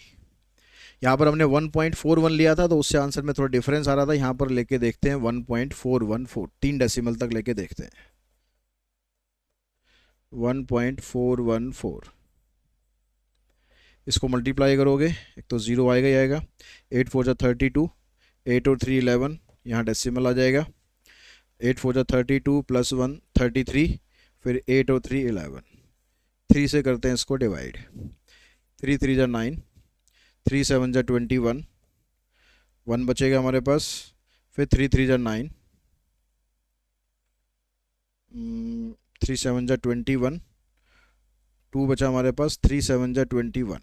S1: यहाँ पर हमने 1.41 लिया था, तो उससे आंसर में थोड़ा डिफरेंस आ रहा था। यहाँ पर लेके देखते हैं 1.414, 3 डेसिमल तक लेके देखते हैं। 1.414, इसको मल्टीप्लाई करोगे एक तो ज़ीरो आएगा ही आएगा। 8 4 जा 32, 8 और 3 11, यहाँ डेसिमल आ जाएगा। 8 4 जा 32 + 1 33, फिर 8 और 3 11, 3 से करते हैं इसको डिवाइड। 3 3 जा 9, 3 7 जा 21, 1 बचेगा हमारे पास। फिर 3 3 जा 9, 3 7 जा 21, 2 बचा हमारे पास। 3 7 जा 21,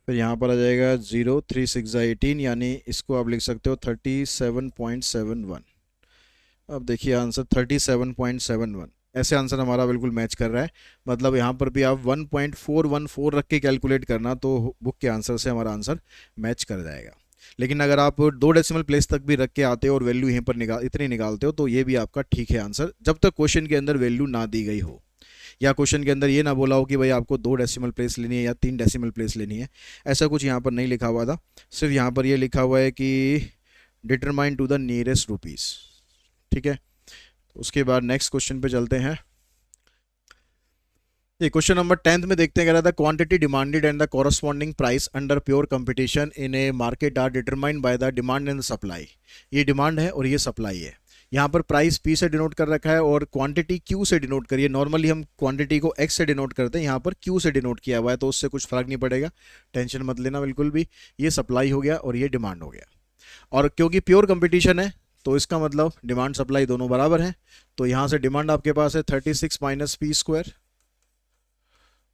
S1: फिर यहाँ पर आ जाएगा 0, 3 6 जा 18, यानी इसको आप लिख सकते हो 37.71। अब देखिए आंसर 37.71, ऐसे आंसर हमारा बिल्कुल मैच कर रहा है। मतलब यहाँ पर भी आप 1.414 रख के कैलकुलेट करना तो बुक के आंसर से हमारा आंसर मैच कर जाएगा। लेकिन अगर आप 2 डेसिमल प्लेस तक भी रख के आते हो और वैल्यू यहीं पर इतनी निकालते हो तो ये भी आपका ठीक है आंसर, जब तक क्वेश्चन के अंदर वैल्यू ना दी गई हो, या क्वेश्चन के अंदर ये ना बोला हो कि भाई आपको 2 डेसिमल प्लेस लेनी है या 3 डेसिमल प्लेस लेनी है। ऐसा कुछ यहाँ पर नहीं लिखा हुआ था। सिर्फ यहाँ पर ये लिखा हुआ है कि determine to the nearest rupees. ठीक है, उसके बाद नेक्स्ट क्वेश्चन पे चलते हैं। ये क्वेश्चन नंबर 10th में देखते हैं, कह रहा था quantity demanded and the corresponding price under pure competition in a market are determined by the demand and supply. ये डिमांड है और ये सप्लाई है। यहाँ पर प्राइस P से डिनोट कर रखा है और क्वांटिटी Q से डिनोट करिए। नॉर्मली हम क्वांटिटी को X से डिनोट करते हैं, यहाँ पर Q से डिनोट किया हुआ है, तो उससे कुछ फर्क नहीं पड़ेगा, टेंशन मत लेना बिल्कुल भी। ये सप्लाई हो गया और ये डिमांड हो गया। और क्योंकि प्योर कंपटीशन है तो इसका मतलब डिमांड सप्लाई दोनों बराबर हैं। तो यहाँ से डिमांड आपके पास है 36 - P²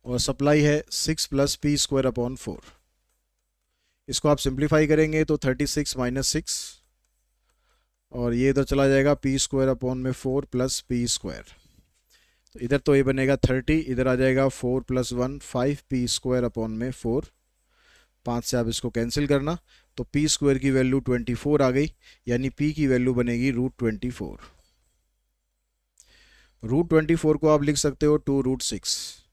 S1: और सप्लाई है 6 + P²/4। इसको आप सिंप्लीफाई करेंगे तो 36 - 6 और ये इधर चला जाएगा P²/4 + P²। तो इधर तो ये बनेगा 30, इधर आ जाएगा 4 + 1 5 P²/4। 5 से आप इसको कैंसिल करना तो P² की वैल्यू 24 आ गई, यानी P की वैल्यू बनेगी √24। √24 को आप लिख सकते हो 2√6।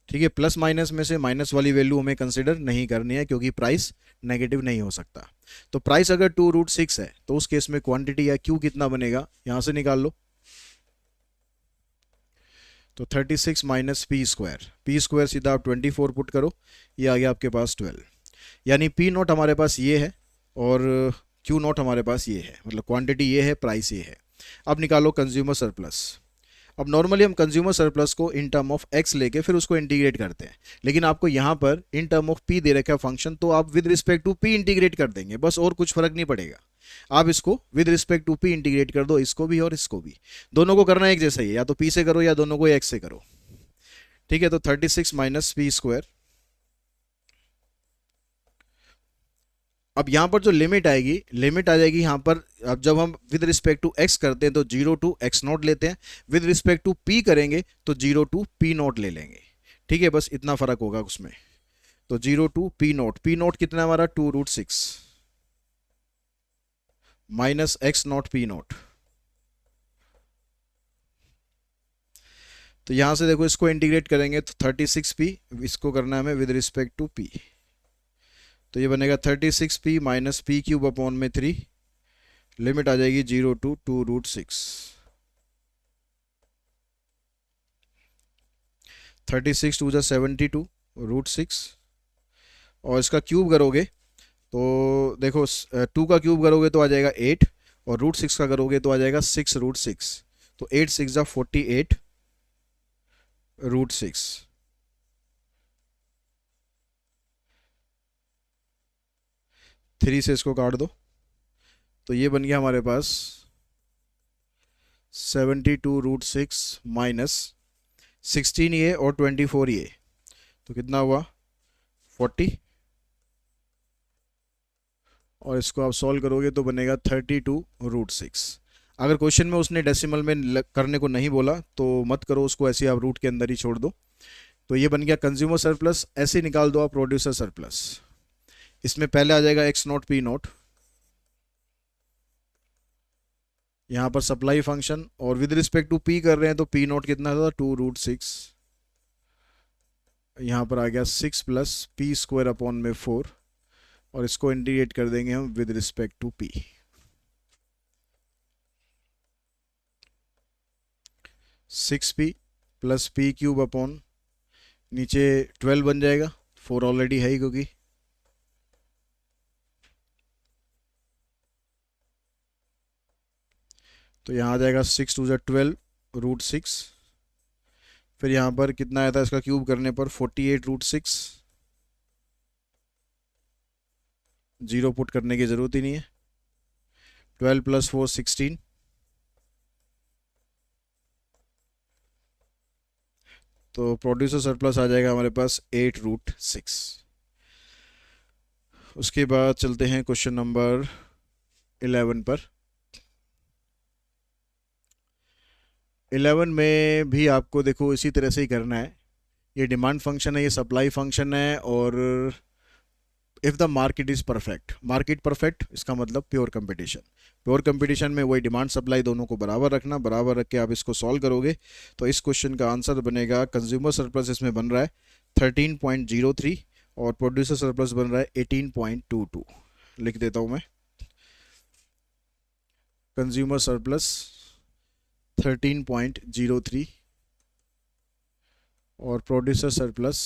S1: ठीक है, प्लस माइनस में से माइनस वाली वैल्यू हमें कंसिडर नहीं करनी है क्योंकि प्राइस नेगेटिव नहीं हो सकता। तो प्राइस अगर 2√6 है तो उस केस में क्वांटिटी या क्यू कितना बनेगा, यहां से निकाल लो। तो 36 - P² सीधा आप 24 पुट करो, ये आ गया आपके पास 12, यानी P0 हमारे पास ये है और Q0 हमारे पास ये है, मतलब क्वांटिटी ये है, प्राइस ये है। अब निकालो कंज्यूमर सरप्लस। अब नॉर्मली हम कंज्यूमर सरप्लस को इन टर्म ऑफ एक्स लेके फिर उसको इंटीग्रेट करते हैं, लेकिन आपको यहाँ पर इन टर्म ऑफ पी दे रखा है फंक्शन, तो आप with respect to p integrate कर देंगे बस, और कुछ फर्क नहीं पड़ेगा। आप इसको with respect to p integrate कर दो, इसको भी और इसको भी, दोनों को करना एक जैसा ही है, या तो पी से करो या दोनों को एक्स से करो। ठीक है, तो 36 - P²। अब यहाँ पर जो लिमिट आएगी, लिमिट आ जाएगी यहाँ पर। अब जब हम विद रिस्पेक्ट टू एक्स करते हैं तो 0 to x0 लेते हैं, विद रिस्पेक्ट टू p करेंगे तो 0 to p0 ले लेंगे। ठीक है, बस इतना फर्क होगा उसमें। तो 0 to p0, p0 कितना हमारा 2√6 माइनस x0 p0। तो यहां से देखो इसको इंटीग्रेट करेंगे तो 36p, इसको करना है हमें विद रिस्पेक्ट टू p, तो ये बनेगा 36p - P³/3। लिमिट आ जाएगी 0 to 2√6। 36 2 जा 72 √6, और इसका क्यूब करोगे तो देखो 2 का क्यूब करोगे तो आ जाएगा 8, और √6 का करोगे तो आ जाएगा 6√6। तो 8 6 जा 48 √6। 3 से इसको काट दो तो ये बन गया हमारे पास 72√6 माइनस 16 ये और 24 ये, तो कितना हुआ 40, और इसको आप सॉल्व करोगे तो बनेगा 32√6। अगर क्वेश्चन में उसने डेसिमल में करने को नहीं बोला तो मत करो उसको, ऐसे आप रूट के अंदर ही छोड़ दो। तो ये बन गया कंज्यूमर सरप्लस, ऐसे निकाल दो आप प्रोड्यूसर सरप्लस। इसमें पहले आ जाएगा एक्स नॉट पी नॉट, यहाँ पर सप्लाई फंक्शन, और विद रिस्पेक्ट टू पी कर रहे हैं तो पी नॉट कितना था, 2√6, यहाँ पर आ गया 6 प्लस पी स्क्वायर अपॉन में 4, और इसको इंटीग्रेट कर देंगे हम with respect to p. 6p plus p cube upon नीचे 12 बन जाएगा, 4 ऑलरेडी है ही क्योंकि, तो यहाँ आ जाएगा 6 2 12 √6, फिर यहाँ पर कितना आया था इसका क्यूब करने पर 48√6, जीरो पुट करने की ज़रूरत ही नहीं है, 12 + 4 16, तो प्रोड्यूसर सरप्लस आ जाएगा हमारे पास 8√6। उसके बाद चलते हैं क्वेश्चन नंबर 11 पर। 11 में भी आपको देखो इसी तरह से ही करना है, ये डिमांड फंक्शन है, ये सप्लाई फंक्शन है, और if the market is perfect, market perfect इसका मतलब प्योर कंपटीशन, प्योर कंपटीशन में वही डिमांड सप्लाई दोनों को बराबर रखना, बराबर रख के आप इसको सॉल्व करोगे तो इस क्वेश्चन का आंसर बनेगा, कंज्यूमर सरप्लस इसमें बन रहा है 13.03 और प्रोड्यूसर सरप्लस बन रहा है 18.22। लिख देता हूँ मैं, कंज्यूमर सरप्लस 13.03 और प्रोड्यूसर सरप्लस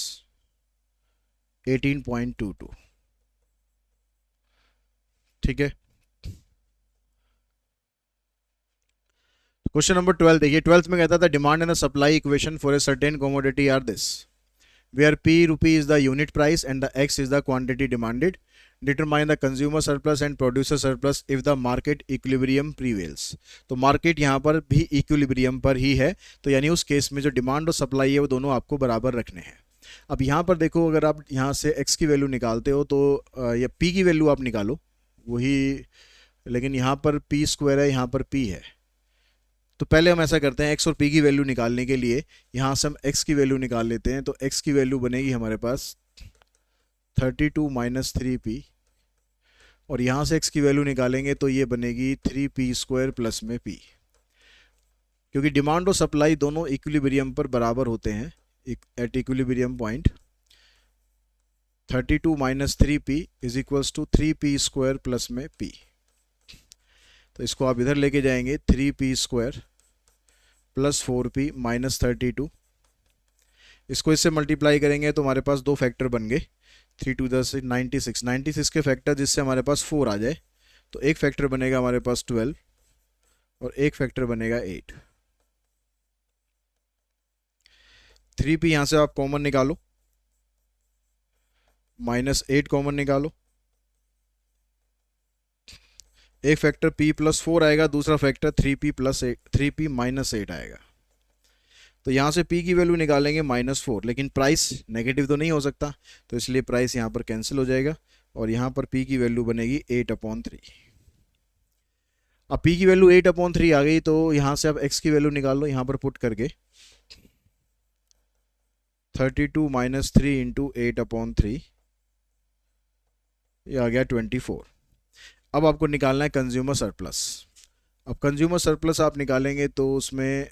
S1: 18.22। ठीक है। क्वेश्चन नंबर 12 देखिए, 12th में कहता था demand and supply equation for a certain commodity are this, where P rupee is the unit price and the X is the quantity demanded, determine the consumer surplus and producer surplus if the market equilibrium prevails. तो market यहाँ पर भी equilibrium पर ही है, तो यानी उस case में जो डिमांड और सप्लाई है वो दोनों आपको बराबर रखने हैं। अब यहाँ पर देखो, अगर आप यहाँ से X की वैल्यू निकालते हो तो या P की वैल्यू आप निकालो वही, लेकिन यहाँ पर P स्क्वायर है, यहाँ पर P है, तो पहले हम ऐसा करते हैं, x और p की वैल्यू निकालने के लिए यहाँ से हम x की वैल्यू निकाल लेते हैं, तो x की वैल्यू बनेगी हमारे पास 32 - 3p, और यहाँ से x की वैल्यू निकालेंगे तो ये बनेगी 3p² प्लस में p, क्योंकि डिमांड और सप्लाई दोनों इक्विलिब्रियम पर बराबर होते हैं at equilibrium point. 32 - 3p is equals to 3p² plus में p, तो इसको आप इधर लेके जाएंगे, 3p² प्लस 4p माइनस 32, इसको इससे मल्टीप्लाई करेंगे तो हमारे पास दो फैक्टर बन गए, 3 2 10 96, 96 के फैक्टर जिससे हमारे पास 4 आ जाए, तो एक फैक्टर बनेगा हमारे पास 12 और एक फैक्टर बनेगा 8। 3p यहाँ से आप कॉमन निकालो, -8 कॉमन निकालो, एक फैक्टर p + 4 आएगा, दूसरा फैक्टर 3p + 8 3p - 8 आएगा, तो यहाँ से p की वैल्यू निकालेंगे -4, लेकिन प्राइस नेगेटिव तो नहीं हो सकता, तो इसलिए प्राइस यहाँ पर कैंसिल हो जाएगा और यहाँ पर p की वैल्यू बनेगी 8/3। अब p की वैल्यू 8/3 आ गई, तो यहाँ से आप x की वैल्यू निकाल लो, यहाँ पर पुट करके 32 - 3 × 8/3, ये आ गया 24। अब आपको निकालना है कंज्यूमर सरप्लस। अब कंज्यूमर सरप्लस आप निकालेंगे तो उसमें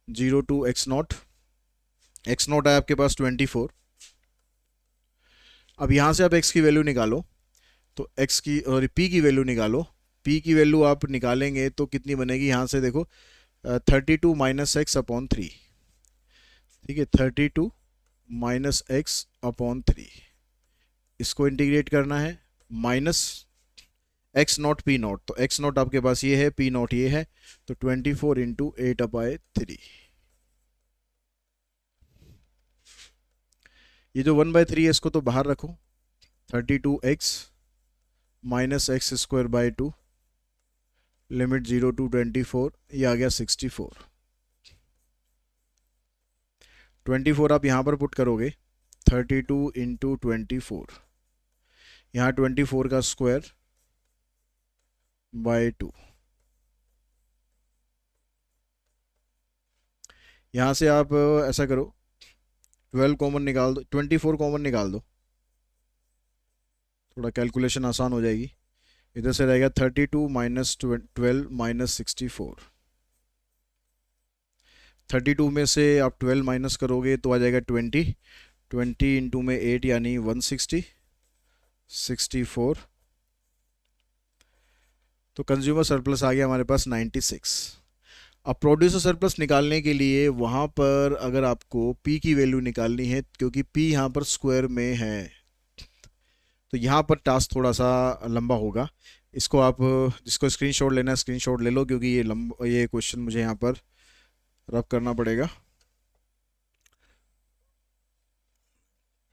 S1: 0 to x0, x0 है आपके पास 24। अब यहाँ से आप x की वैल्यू निकालो, तो x की और p की वैल्यू निकालो, p की वैल्यू आप निकालेंगे तो कितनी बनेगी, यहाँ से देखो 32 - x/3, ठीक है, 32 - x/3, इसको इंटीग्रेट करना है, माइनस x0 p0, तो x0 आपके पास ये है, p0 ये है, तो 24 × 8/3, ये जो 1/3 है इसको तो बाहर रखो, 32x - x²/2 लिमिट 0 to 24, ये आ गया 64। 24 आप यहाँ पर पुट करोगे, 32 × 24, यहाँ 24 का स्क्वायर बाय 2, यहाँ से आप ऐसा करो, 12 कॉमन निकाल दो, 24 कॉमन निकाल दो, थोड़ा कैलकुलेशन आसान हो जाएगी। इधर से रहेगा 32 माइनस 12 माइनस 64। 32 में से आप 12 माइनस करोगे तो आ जाएगा 20। 20 इंटू में 8 यानी 160। 64। तो कंज्यूमर सरप्लस आ गया हमारे पास 96। अब प्रोड्यूसर सरप्लस निकालने के लिए वहाँ पर अगर आपको पी की वैल्यू निकालनी है, क्योंकि पी यहाँ पर स्क्वायर में है, तो यहाँ पर टास्क थोड़ा सा लंबा होगा। इसको आप, जिसको स्क्रीनशॉट लेना है स्क्रीनशॉट ले लो, क्योंकि ये क्वेश्चन मुझे यहाँ पर रब करना पड़ेगा।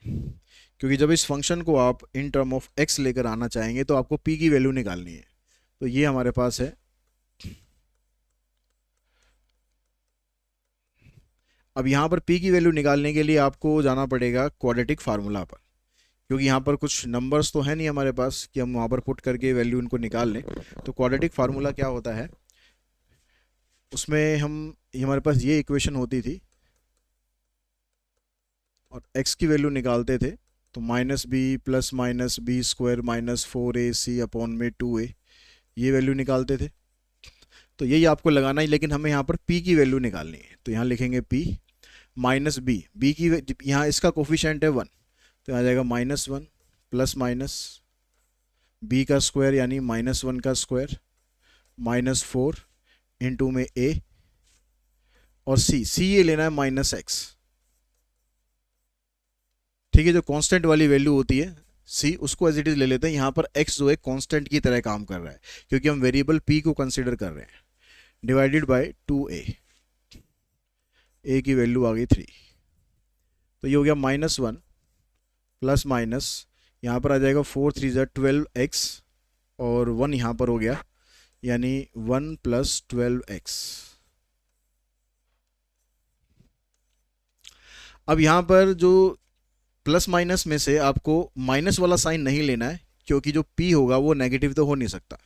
S1: क्योंकि जब इस फंक्शन को आप इन टर्म ऑफ एक्स लेकर आना चाहेंगे तो आपको पी की वैल्यू निकालनी है। तो ये हमारे पास है। अब यहाँ पर p की वैल्यू निकालने के लिए आपको जाना पड़ेगा क्वाड्रेटिक फार्मूला पर, क्योंकि यहाँ पर कुछ नंबर्स तो है नहीं हमारे पास कि हम वहाँ पर पुट करके वैल्यू इनको निकाल लें। तो क्वाड्रेटिक फार्मूला क्या होता है, उसमें ये हमारे पास ये इक्वेशन होती थी और x की वैल्यू निकालते थे, तो minus b plus minus b square minus 4ac upon में 2a, ये वैल्यू निकालते थे। तो यही आपको लगाना है, लेकिन हमें यहाँ पर p की वैल्यू निकालनी है। तो यहाँ लिखेंगे p माइनस बी की, यहाँ इसका कोफिशिएंट है 1, तो आ जाएगा -1 प्लस माइनस बी का स्क्वायर यानी -1 का स्क्वायर -4 इंटू में a, और c ये लेना है -x। ठीक है, जो कांस्टेंट वाली वैल्यू होती है c, उसको एज इट इज ले लेते हैं। यहाँ पर x जो है कांस्टेंट की तरह काम कर रहा है, क्योंकि हम वेरिएबल p को कंसीडर कर रहे हैं। डिवाइडेड बाय 2a, a की वैल्यू आ गई 3। तो ये हो गया -1 प्लस माइनस, यहाँ पर आ जाएगा 4 3 ज़ा 12x, और 1 यहाँ पर हो गया यानी 1 प्लस 12x। अब यहाँ पर जो प्लस माइनस में से आपको माइनस वाला साइन नहीं लेना है, क्योंकि जो p होगा वो नेगेटिव तो हो नहीं सकता।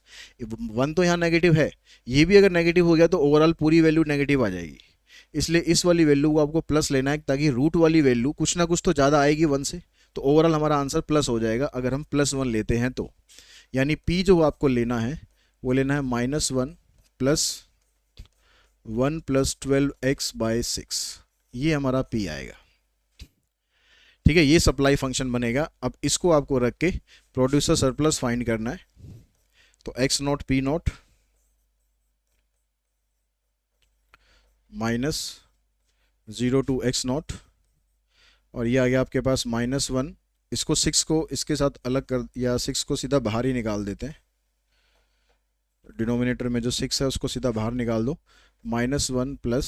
S1: 1 तो यहाँ नेगेटिव है, ये भी अगर नेगेटिव हो गया तो ओवरऑल पूरी वैल्यू नेगेटिव आ जाएगी। इसलिए इस वाली वैल्यू को आपको प्लस लेना है, ताकि रूट वाली वैल्यू कुछ ना कुछ तो ज़्यादा आएगी 1 से, तो ओवरऑल हमारा आंसर प्लस हो जाएगा अगर हम +1 लेते हैं तो। यानी p जो आपको लेना है वो लेना है -1 प्लस 1 प्लस 12x/6, ये हमारा p आएगा। ठीक है, ये सप्लाई फंक्शन बनेगा। अब इसको आपको रख के प्रोड्यूसर सरप्लस फाइंड करना है। तो x naught p naught -0 to x naught, और ये आ गया आपके पास -1। इसको 6 को इसके साथ अलग कर, या 6 को सीधा बाहर ही निकाल देते हैं। डिनोमिनेटर में जो 6 है उसको सीधा बाहर निकाल दो। -1 प्लस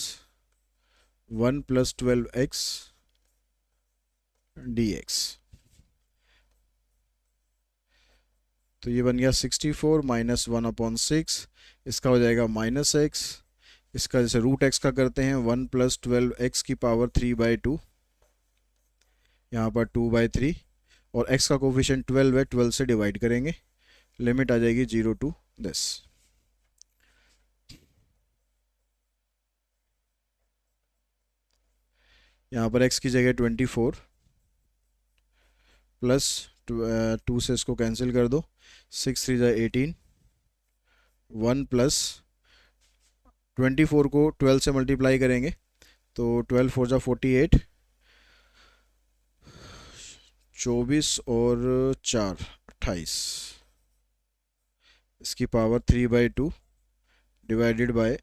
S1: 1 प्लस 12x dx, तो ये बन गया 64 माइनस 1/6। इसका हो जाएगा -x, इसका जैसे रूट x का करते हैं 1 प्लस 12x की पावर 3/2, यहाँ पर 2/3, और x का कोफिशिएंट 12 है, 12 से डिवाइड करेंगे, लिमिट आ जाएगी 0 टू दिस। यहाँ पर x की जगह 24 प्लस 2 से इसको कैंसिल कर दो, 6 3 ज़ा 18, 1 प्लस 24 को 12 से मल्टीप्लाई करेंगे तो 12 4 ज़ा 48, 24 और 4 28, इसकी पावर 3/2 डिवाइडेड बाय,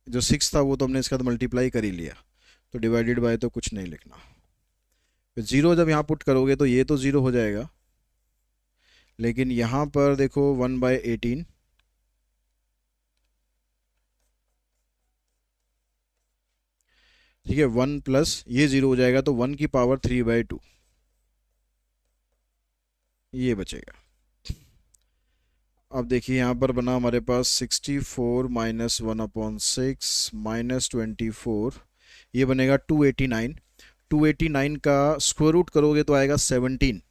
S1: जो 6 था वो तो हमने इसका तो मल्टीप्लाई कर ही लिया, तो डिवाइडेड बाय तो कुछ नहीं लिखना। फिर 0 जब यहाँ पुट करोगे तो ये तो 0 हो जाएगा, लेकिन यहाँ पर देखो 1/18, ठीक है, 1 प्लस ये 0 हो जाएगा, तो 1 की पावर 3/2 ये बचेगा। अब देखिए यहाँ पर बना हमारे पास 64 माइनस 1/6 माइनस 24, ये बनेगा 289। 289 का स्क्वायर रूट करोगे तो आएगा 17,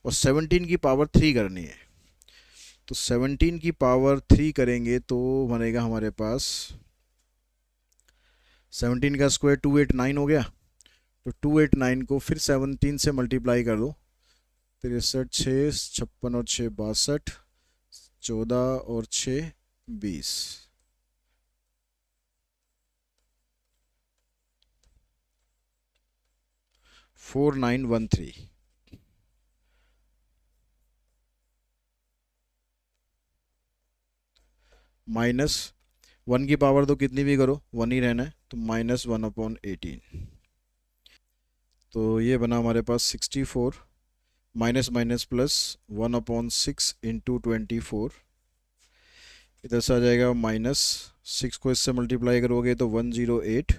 S1: और 17 की पावर 3 करनी है, तो 17 की पावर 3 करेंगे तो बनेगा हमारे पास 17 का स्क्वायर 289 हो गया, तो 289 को फिर 17 से मल्टीप्लाई कर दो, 63 6 56 और 6 62, 14 और 6 20। 4913 माइनस 1 की पावर तो कितनी भी करो 1 ही रहना है, तो -1/18। तो ये बना हमारे पास 64 माइनस माइनस प्लस 1/6 इंटू 24। इधर से आ जाएगा -6 को इससे मल्टीप्लाई करोगे तो 108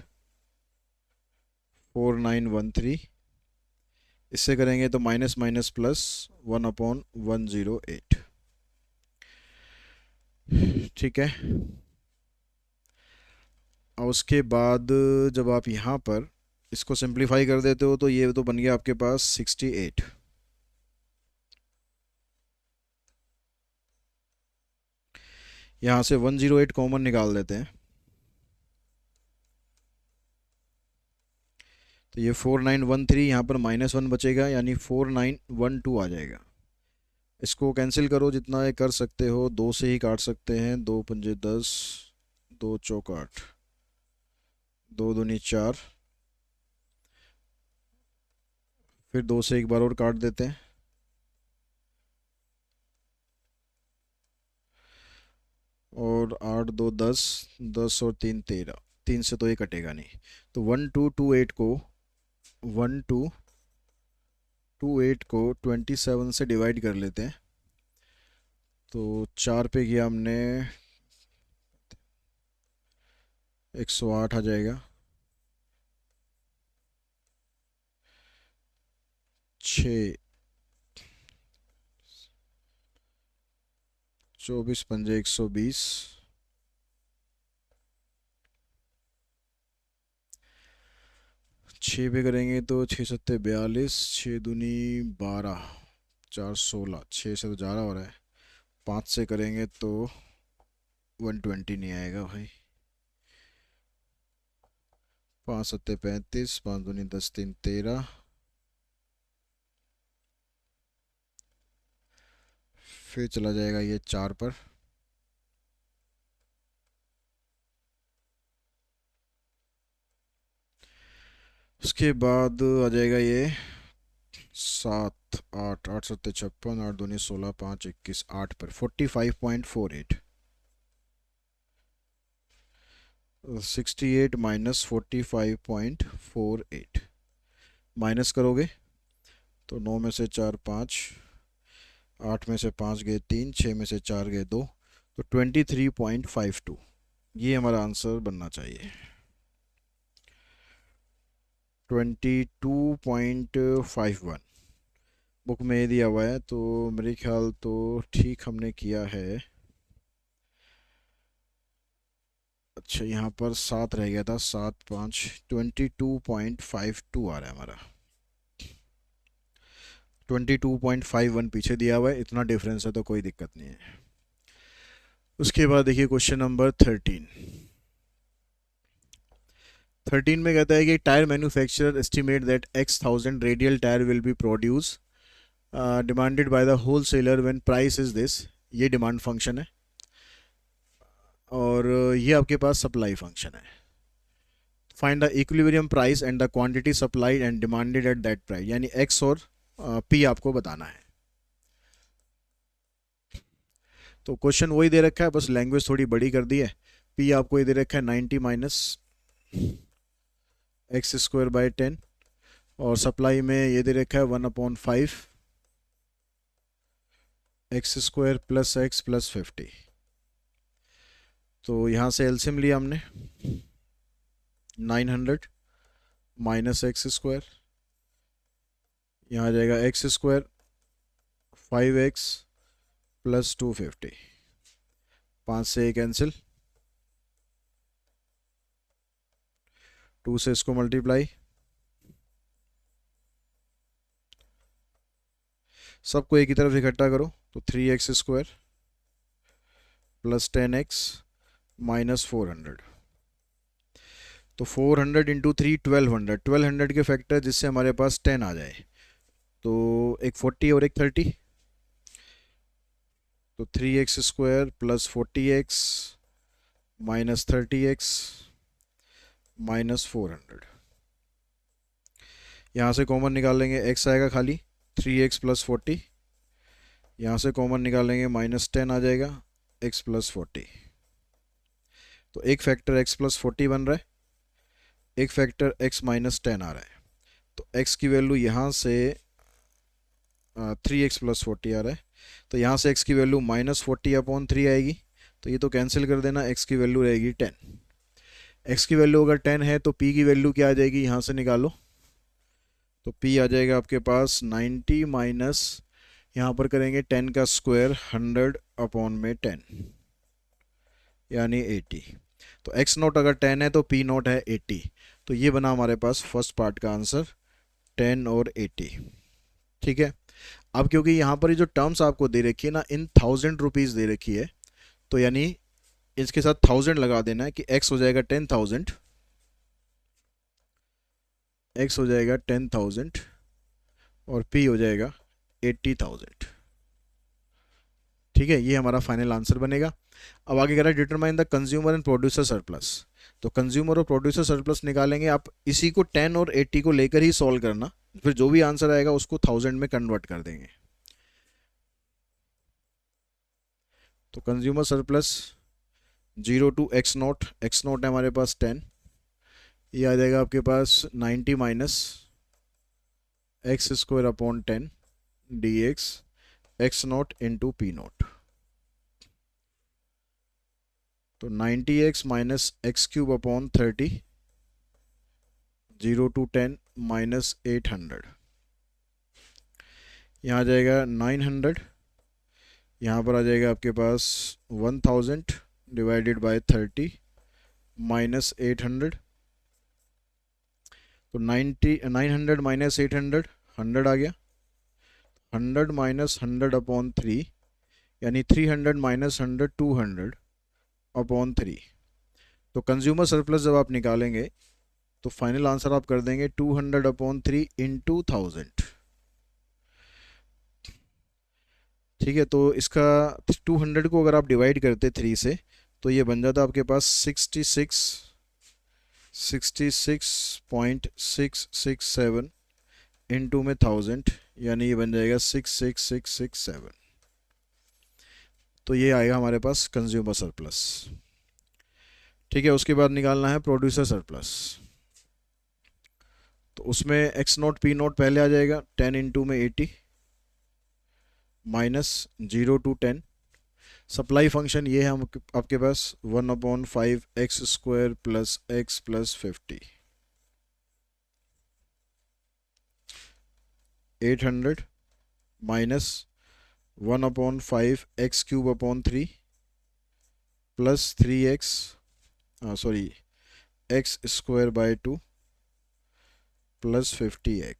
S1: 4913। इससे करेंगे तो माइनस माइनस प्लस 1/108। ठीक है। और उसके बाद जब आप यहाँ पर इसको सिंप्लीफाई कर देते हो तो ये तो बन गया आपके पास 68। यहाँ से 108 कॉमन निकाल देते हैं, तो ये 4913 यहाँ पर -1 बचेगा, यानी 4912 आ जाएगा। इसको कैंसिल करो जितना ये कर सकते हो, 2 से ही काट सकते हैं। 2 पंजे 10, 2 चौक 8, 2 दूनी 4, फिर 2 से एक बार और काट देते हैं। और 8 2 10, 10 और 3 13, 3 से तो ये कटेगा नहीं। तो 1228 को 1228 को 27 से डिवाइड कर लेते हैं। तो 4 पे किया हमने 108 आ जाएगा। 6 24 पंजे 120, 6 पे करेंगे तो 6 सत्ते 42, 6 दूनी 12, 4 16, 6 से तो ज़्यादा हो रहा है। 5 से करेंगे तो 120 नहीं आएगा भाई। 5 सत्ते 35, 5 दूनी 10, 3 13, फिर चला जाएगा ये 4 पर। उसके बाद आ जाएगा ये 7 8, 8 सत्ते 56, 8 दूनी 16, 5 21, 8 पर 45.48। 68 माइनस 45.48 माइनस करोगे तो 9 में से 4 5, 8 में से 5 गए 3, 6 में से 4 गए 2, तो 23.52 ये हमारा आंसर बनना चाहिए। 22.51 बुक में ये दिया हुआ है, तो मेरे ख्याल तो ठीक हमने किया है। अच्छा, यहाँ पर 7 रह गया था, 7 5, 22.52 आ रहा है हमारा। 22.51 पीछे दिया हुआ है, इतना डिफरेंस है तो कोई दिक्कत नहीं है। उसके बाद देखिए क्वेश्चन नंबर 13 में कहता है कि tyre manufacturer estimate that x1000 radial tyre will be produce demanded by the wholesaler when price is this. ये डिमांड फंक्शन है और ये आपके पास सप्लाई फंक्शन है। Find the equilibrium price and the quantity supplied and demanded at that price, यानी x और p आपको बताना है। तो क्वेश्चन वही दे रखा है, बस लैंग्वेज थोड़ी बड़ी कर दी है। p आपको ये दे रखा है 90 माइनस x²/10, और सप्लाई में ये दे रखा है 1/5 x² प्लस x प्लस 50। तो यहाँ से एलसीएम लिया हमने 900 माइनस x², यहाँ आ जाएगा x², 5x प्लस 250, 5 से ये कैंसिल, 2 से इसको मल्टीप्लाई, सबको एक ही तरफ इकट्ठा करो तो 3x² प्लस 10x माइनस 400। तो 400 इंटू 3 1200, 1200 के फैक्टर जिससे हमारे पास 10 आ जाए। तो एक 40 और एक 30, तो 3x² plus 40x minus 30x minus 400। यहाँ से कॉमन निकालेंगे, x आएगा खाली 3x+40, यहाँ से कॉमन निकालेंगे -10 आ जाएगा x+40। तो एक फैक्टर x+40 बन रहा है, एक फैक्टर x-10 आ रहा है। तो x की वैल्यू यहाँ से 3x+40 आ रहा है, तो यहाँ से x की वैल्यू -40/3 आएगी। तो ये तो कैंसिल कर देना, x की वैल्यू रहेगी 10। x की वैल्यू अगर 10 है तो p की वैल्यू क्या आ जाएगी, यहाँ से निकालो। तो p आ जाएगा आपके पास 90 माइनस, यहाँ पर करेंगे 10 का स्क्वायर 100/10 यानी 80। तो x नोट अगर 10 है तो p नोट है 80। तो ये बना हमारे पास फर्स्ट पार्ट का आंसर 10 और 80। ठीक है। अब क्योंकि यहाँ पर ये जो टर्म्स आपको दे रखी है ना, इन 1000 रुपीज़ दे रखी है, तो यानी इसके साथ 1000 लगा देना है कि x हो जाएगा 10,000, x हो जाएगा 10,000 और p हो जाएगा 80,000। ठीक है, ये हमारा फाइनल आंसर बनेगा। अब आगे कह रहा है determine the consumer and producer surplus. तो कंज्यूमर और प्रोड्यूसर सरप्लस निकालेंगे, आप इसी को 10 और 80 को लेकर ही सॉल्व करना, फिर जो भी आंसर आएगा उसको 1000 में कन्वर्ट कर देंगे। तो consumer surplus 0 to x naught है हमारे पास 10, ये आ जाएगा आपके पास 90 minus x² 10 dx x naught into p naught. तो 90x minus x³ 30 0 to 10 minus 800, यहाँ आ जाएगा 900, यहाँ पर आ जाएगा आपके पास 1000 डिवाइडेड बाय 30 माइनस 800। तो 900 माइनस 800 100 आ गया, 100 माइनस 100/3 यानी 300 माइनस 100 200/3। तो कंज्यूमर सरप्लस जब आप निकालेंगे तो फाइनल आंसर आप कर देंगे 200/3 इंटू 1000। ठीक है, तो इसका 200 को अगर आप डिवाइड करते 3 से तो ये बन जाता आपके पास 66.667 इंटू में 1000, यानी ये बन जाएगा 66667। तो ये आएगा हमारे पास कंज्यूमर सरप्लस। ठीक है, उसके बाद निकालना है प्रोड्यूसर सरप्लस। तो उसमें एक्स नोट पी नोट पहले आ जाएगा 10 इंटू में 80 माइनस 0 टू 10। सप्लाई फंक्शन ये है आपके पास 1/5 x² plus x plus 50 800 minus 1/5 x³ plus 3x sorry x² 2 plus 50x।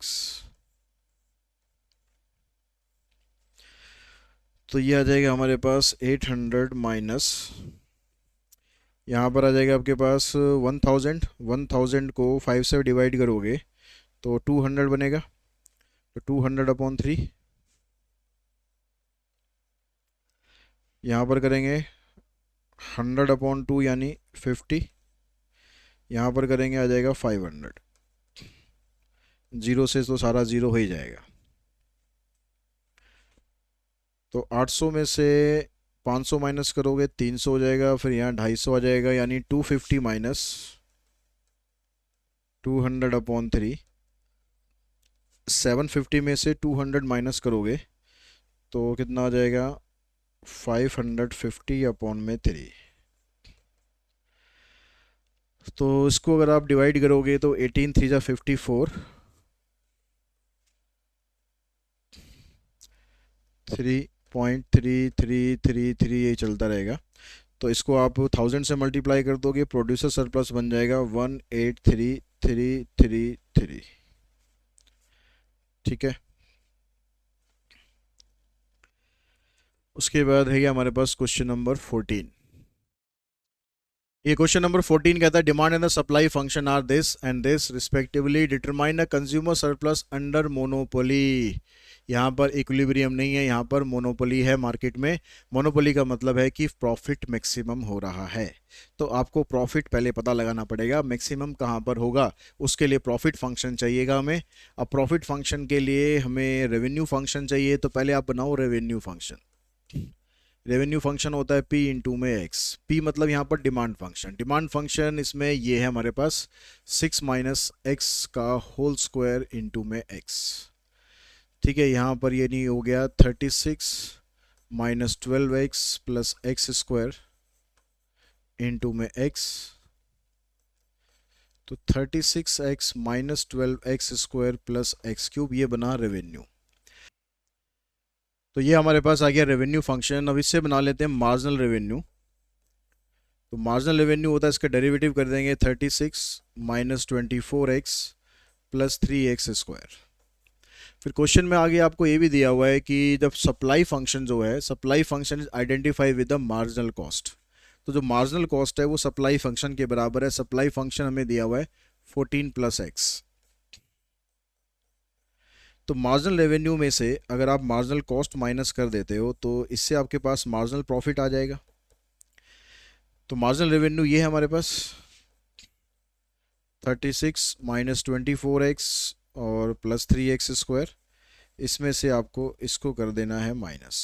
S1: तो ये आ जाएगा हमारे पास 800 माइनस, यहाँ पर आ जाएगा आपके पास 1000 को 5 से डिवाइड करोगे तो 200 बनेगा, तो 200/3। यहाँ पर करेंगे 100/2 यानी 50, यहाँ पर करेंगे आ जाएगा 500। जीरो से तो सारा जीरो हो ही जाएगा। तो 800 में से 500 माइनस करोगे 300 हो जाएगा, फिर यहाँ 250 आ जाएगा यानी 250 माइनस 200/3। 750 में से 200 माइनस करोगे तो कितना आ जाएगा 550/3। तो इसको अगर आप डिवाइड करोगे तो 18 3 जा 54, 3.3333 ये चलता रहेगा। तो इसको आप 1000 से मल्टीप्लाई कर दोगे, प्रोड्यूसर सरप्लस बन जाएगा 18333। ठीक है, उसके बाद है हमारे पास क्वेश्चन नंबर 14। ये क्वेश्चन नंबर 14 कहता है demand and the supply function are this and this respectively determine a consumer surplus under monopoly. यहाँ पर इक्विलिब्रियम नहीं है, यहाँ पर मोनोपोली है मार्केट में। मोनोपोली का मतलब है कि प्रॉफिट मैक्सिमम हो रहा है। तो आपको प्रॉफिट पहले पता लगाना पड़ेगा, मैक्सिमम कहाँ पर होगा, उसके लिए प्रॉफिट फंक्शन चाहिएगा हमें। अब प्रॉफिट फंक्शन के लिए हमें रेवेन्यू फंक्शन चाहिए, तो पहले आप बनाओ रेवेन्यू फंक्शन। रेवेन्यू फंक्शन होता है पी इंटू में एक्स। पी मतलब यहाँ पर डिमांड फंक्शन। डिमांड फंक्शन इसमें ये है हमारे पास 6 माइनस एक्स का होल स्क्वायर इंटू में एक्स। ठीक है, यहाँ पर ये नहीं हो गया 36 minus 12x plus x square into में एक्स। तो 36x minus 12x square plus x cube, ये बना रेवेन्यू। तो ये हमारे पास आ गया रेवेन्यू फंक्शन। अब इससे बना लेते हैं मार्जिनल रेवेन्यू। तो मार्जिनल रेवेन्यू होता है, इसका डेरिवेटिव कर देंगे 36 minus 24x plus 3x square. फिर क्वेश्चन में आगे आपको ये भी दिया हुआ है कि जब सप्लाई फंक्शन जो है, supply function is identify with the marginal cost. तो जो मार्जिनल कॉस्ट है वो सप्लाई फंक्शन के बराबर है। सप्लाई फंक्शन हमें दिया हुआ है 14 प्लस एक्स। तो मार्जिनल रेवेन्यू में से अगर आप मार्जिनल कॉस्ट माइनस कर देते हो तो इससे आपके पास मार्जिनल प्रॉफिट आ जाएगा। तो मार्जिनल रेवेन्यू ये है हमारे पास 36 माइनस 24x और प्लस 3x स्क्वायर। इसमें से आपको इसको कर देना है माइनस।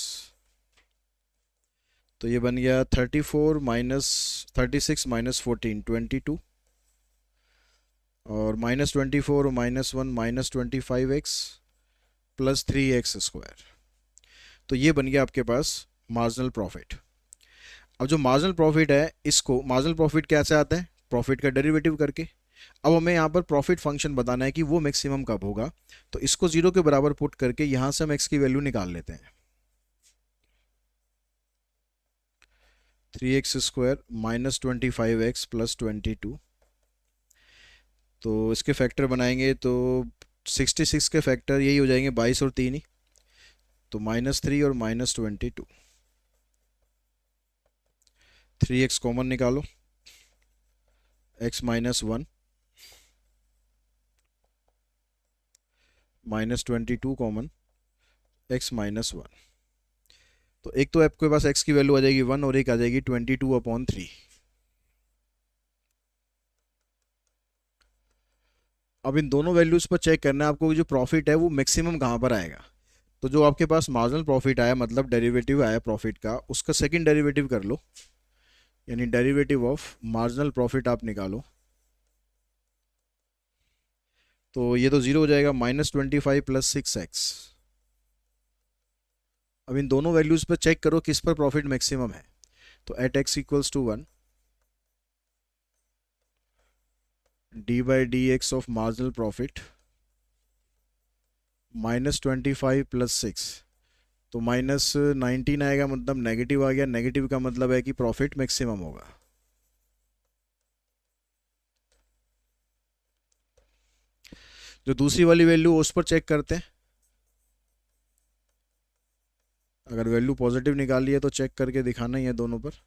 S1: तो ये बन गया 34 माइनस 36 माइनस 14 22 और माइनस 24 और minus 1 minus 25x plus 3x square. तो ये बन गया आपके पास मार्जिनल प्रॉफिट। अब जो मार्जिनल प्रॉफिट है, इसको मार्जिनल प्रॉफिट कैसे आता है, प्रॉफिट का डेरिवेटिव करके। अब हमें यहाँ पर प्रॉफिट फंक्शन बताना है कि वो मैक्सिमम कब होगा। तो इसको जीरो के बराबर पुट करके यहाँ से हम एक्स की वैल्यू निकाल लेते हैं। 3x square minus 25x plus 22। तो इसके फैक्टर बनाएंगे तो 66 के फैक्टर यही हो जाएंगे 22 और 3 ही। तो -3 और -22। 3x कॉमन निकालो, x -1 -22 कॉमन, x -1। तो एक तो आपके पास x की वैल्यू आ जाएगी 1 और एक आ जाएगी 22/3। अब इन दोनों वैल्यूज पर चेक करना है आपको, जो प्रॉफिट है वो मैक्सिमम कहाँ पर आएगा। तो जो आपके पास मार्जिनल प्रॉफिट आया, मतलब डेरिवेटिव आया प्रॉफिट का, उसका सेकंड डेरिवेटिव कर लो, यानी डेरिवेटिव ऑफ मार्जिनल प्रॉफिट आप निकालो। तो ये तो जीरो हो जाएगा, -25 प्लस 6x। अब इन दोनों वैल्यूज पर चेक करो किस पर प्रॉफिट मैक्सिमम है। तो at x equals to 1 d/dx of marginal profit -25 plus 6। तो -19 आएगा, मतलब नेगेटिव आ गया। नेगेटिव का मतलब है कि प्रॉफिट मैक्सिमम होगा। जो दूसरी वाली वैल्यू उस पर चेक करते हैं। अगर वैल्यू पॉजिटिव निकाली है तो चेक करके दिखाना ही है दोनों पर।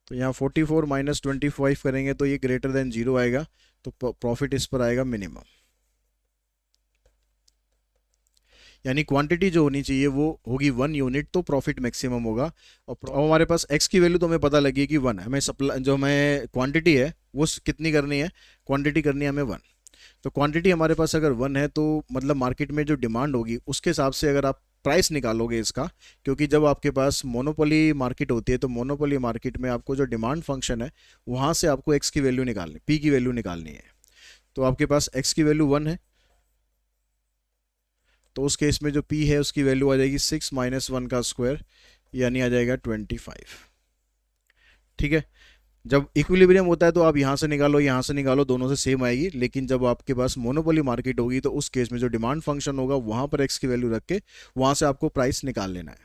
S1: तो यहाँ 44 माइनस 25 करेंगे तो ये ग्रेटर देन 0 आएगा, तो प्रॉफिट इस पर आएगा मिनिमम। यानी क्वांटिटी जो होनी चाहिए वो होगी 1 यूनिट, तो प्रॉफिट मैक्सिमम होगा। और हमारे पास x की वैल्यू तो हमें पता लगी कि 1 है। हमें सप्लाई जो हमें क्वांटिटी है वो कितनी करनी है, क्वांटिटी करनी है हमें 1। तो क्वांटिटी हमारे पास अगर 1 है तो मतलब मार्केट में जो डिमांड होगी उसके हिसाब से अगर आप प्राइस निकालोगे इसका, क्योंकि जब आपके पास मोनोपोली मार्केट होती है तो मोनोपोली मार्केट में आपको जो डिमांड फंक्शन है वहाँ से आपको x की वैल्यू निकालनी, p की वैल्यू निकालनी है। तो आपके पास x की वैल्यू 1 है, तो उस केस में जो p है उसकी वैल्यू आ जाएगी 6 माइनस 1 का स्क्वायर, यानी आ जाएगा 25। ठीक है, जब इक्विलिब्रियम होता है तो आप यहाँ से निकालो यहाँ से निकालो, दोनों से सेम आएगी। लेकिन जब आपके पास मोनोपोली मार्केट होगी तो उस केस में जो डिमांड फंक्शन होगा वहाँ पर x की वैल्यू रख के वहाँ से आपको प्राइस निकाल लेना है।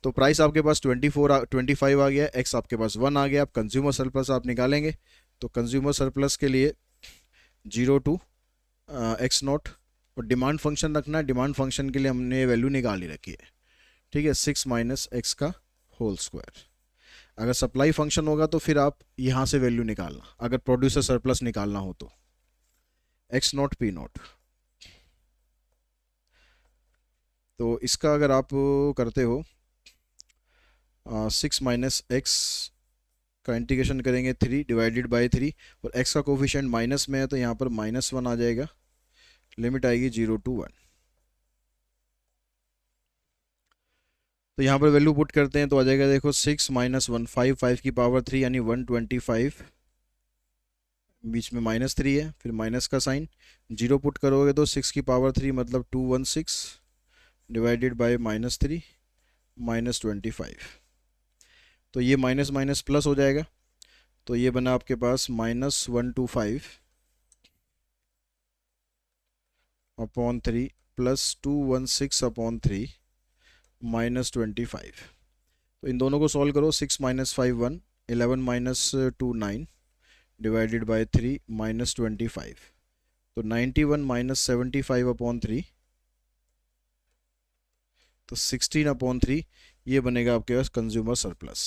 S1: तो प्राइस आपके पास 25 आ गया, x आपके पास 1 आ गया। अब कंज्यूमर सरप्लस आप निकालेंगे, तो कंज्यूमर सरप्लस के लिए 0 to x0 और डिमांड फंक्शन रखना है। डिमांड फंक्शन के लिए हमने वैल्यू निकाल ही रखी है, ठीक है, 6 माइनस एक्स का होल स्क्वायर। अगर सप्लाई फंक्शन होगा तो फिर आप यहाँ से वैल्यू निकालना, अगर प्रोड्यूसर सरप्लस निकालना हो तो एक्स नॉट पी नॉट। तो इसका अगर आप करते हो 6 माइनस एक्स का इंटीग्रेशन करेंगे 3 डिवाइडेड बाई 3, और x का कोफिशिएंट माइनस में है तो यहाँ पर -1 आ जाएगा, लिमिट आएगी 0 to 1। तो यहाँ पर वैल्यू पुट करते हैं तो आ जाएगा, देखो 6 माइनस 1 5, 5 की पावर 3 यानी 125, बीच में -3 है, फिर माइनस का साइन, 0 पुट करोगे तो 6 की पावर 3 मतलब 216 डिवाइडेड बाई -3 -25। तो ये माइनस माइनस प्लस हो जाएगा, तो ये बना आपके पास -125 अपॉन 3 प्लस 216 अपॉन 3 -25। तो इन दोनों को सॉल्व करो, 6 माइनस 5 1, 11 माइनस 2 9 डिवाइडेड बाई 3 -25। तो 91 माइनस 75 अपॉन 3, तो 16 अपॉन 3, ये बनेगा आपके पास कंज्यूमर सरप्लस।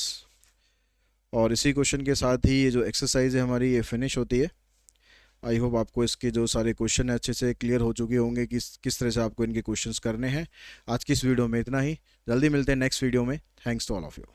S1: और इसी क्वेश्चन के साथ ही ये जो एक्सरसाइज है हमारी ये फिनिश होती है। आई होप आपको इसके जो सारे क्वेश्चन है अच्छे से क्लियर हो चुके होंगे कि किस तरह से आपको इनके क्वेश्चंस करने हैं। आज की इस वीडियो में इतना ही, जल्दी मिलते हैं नेक्स्ट वीडियो में। Thanks to all of you.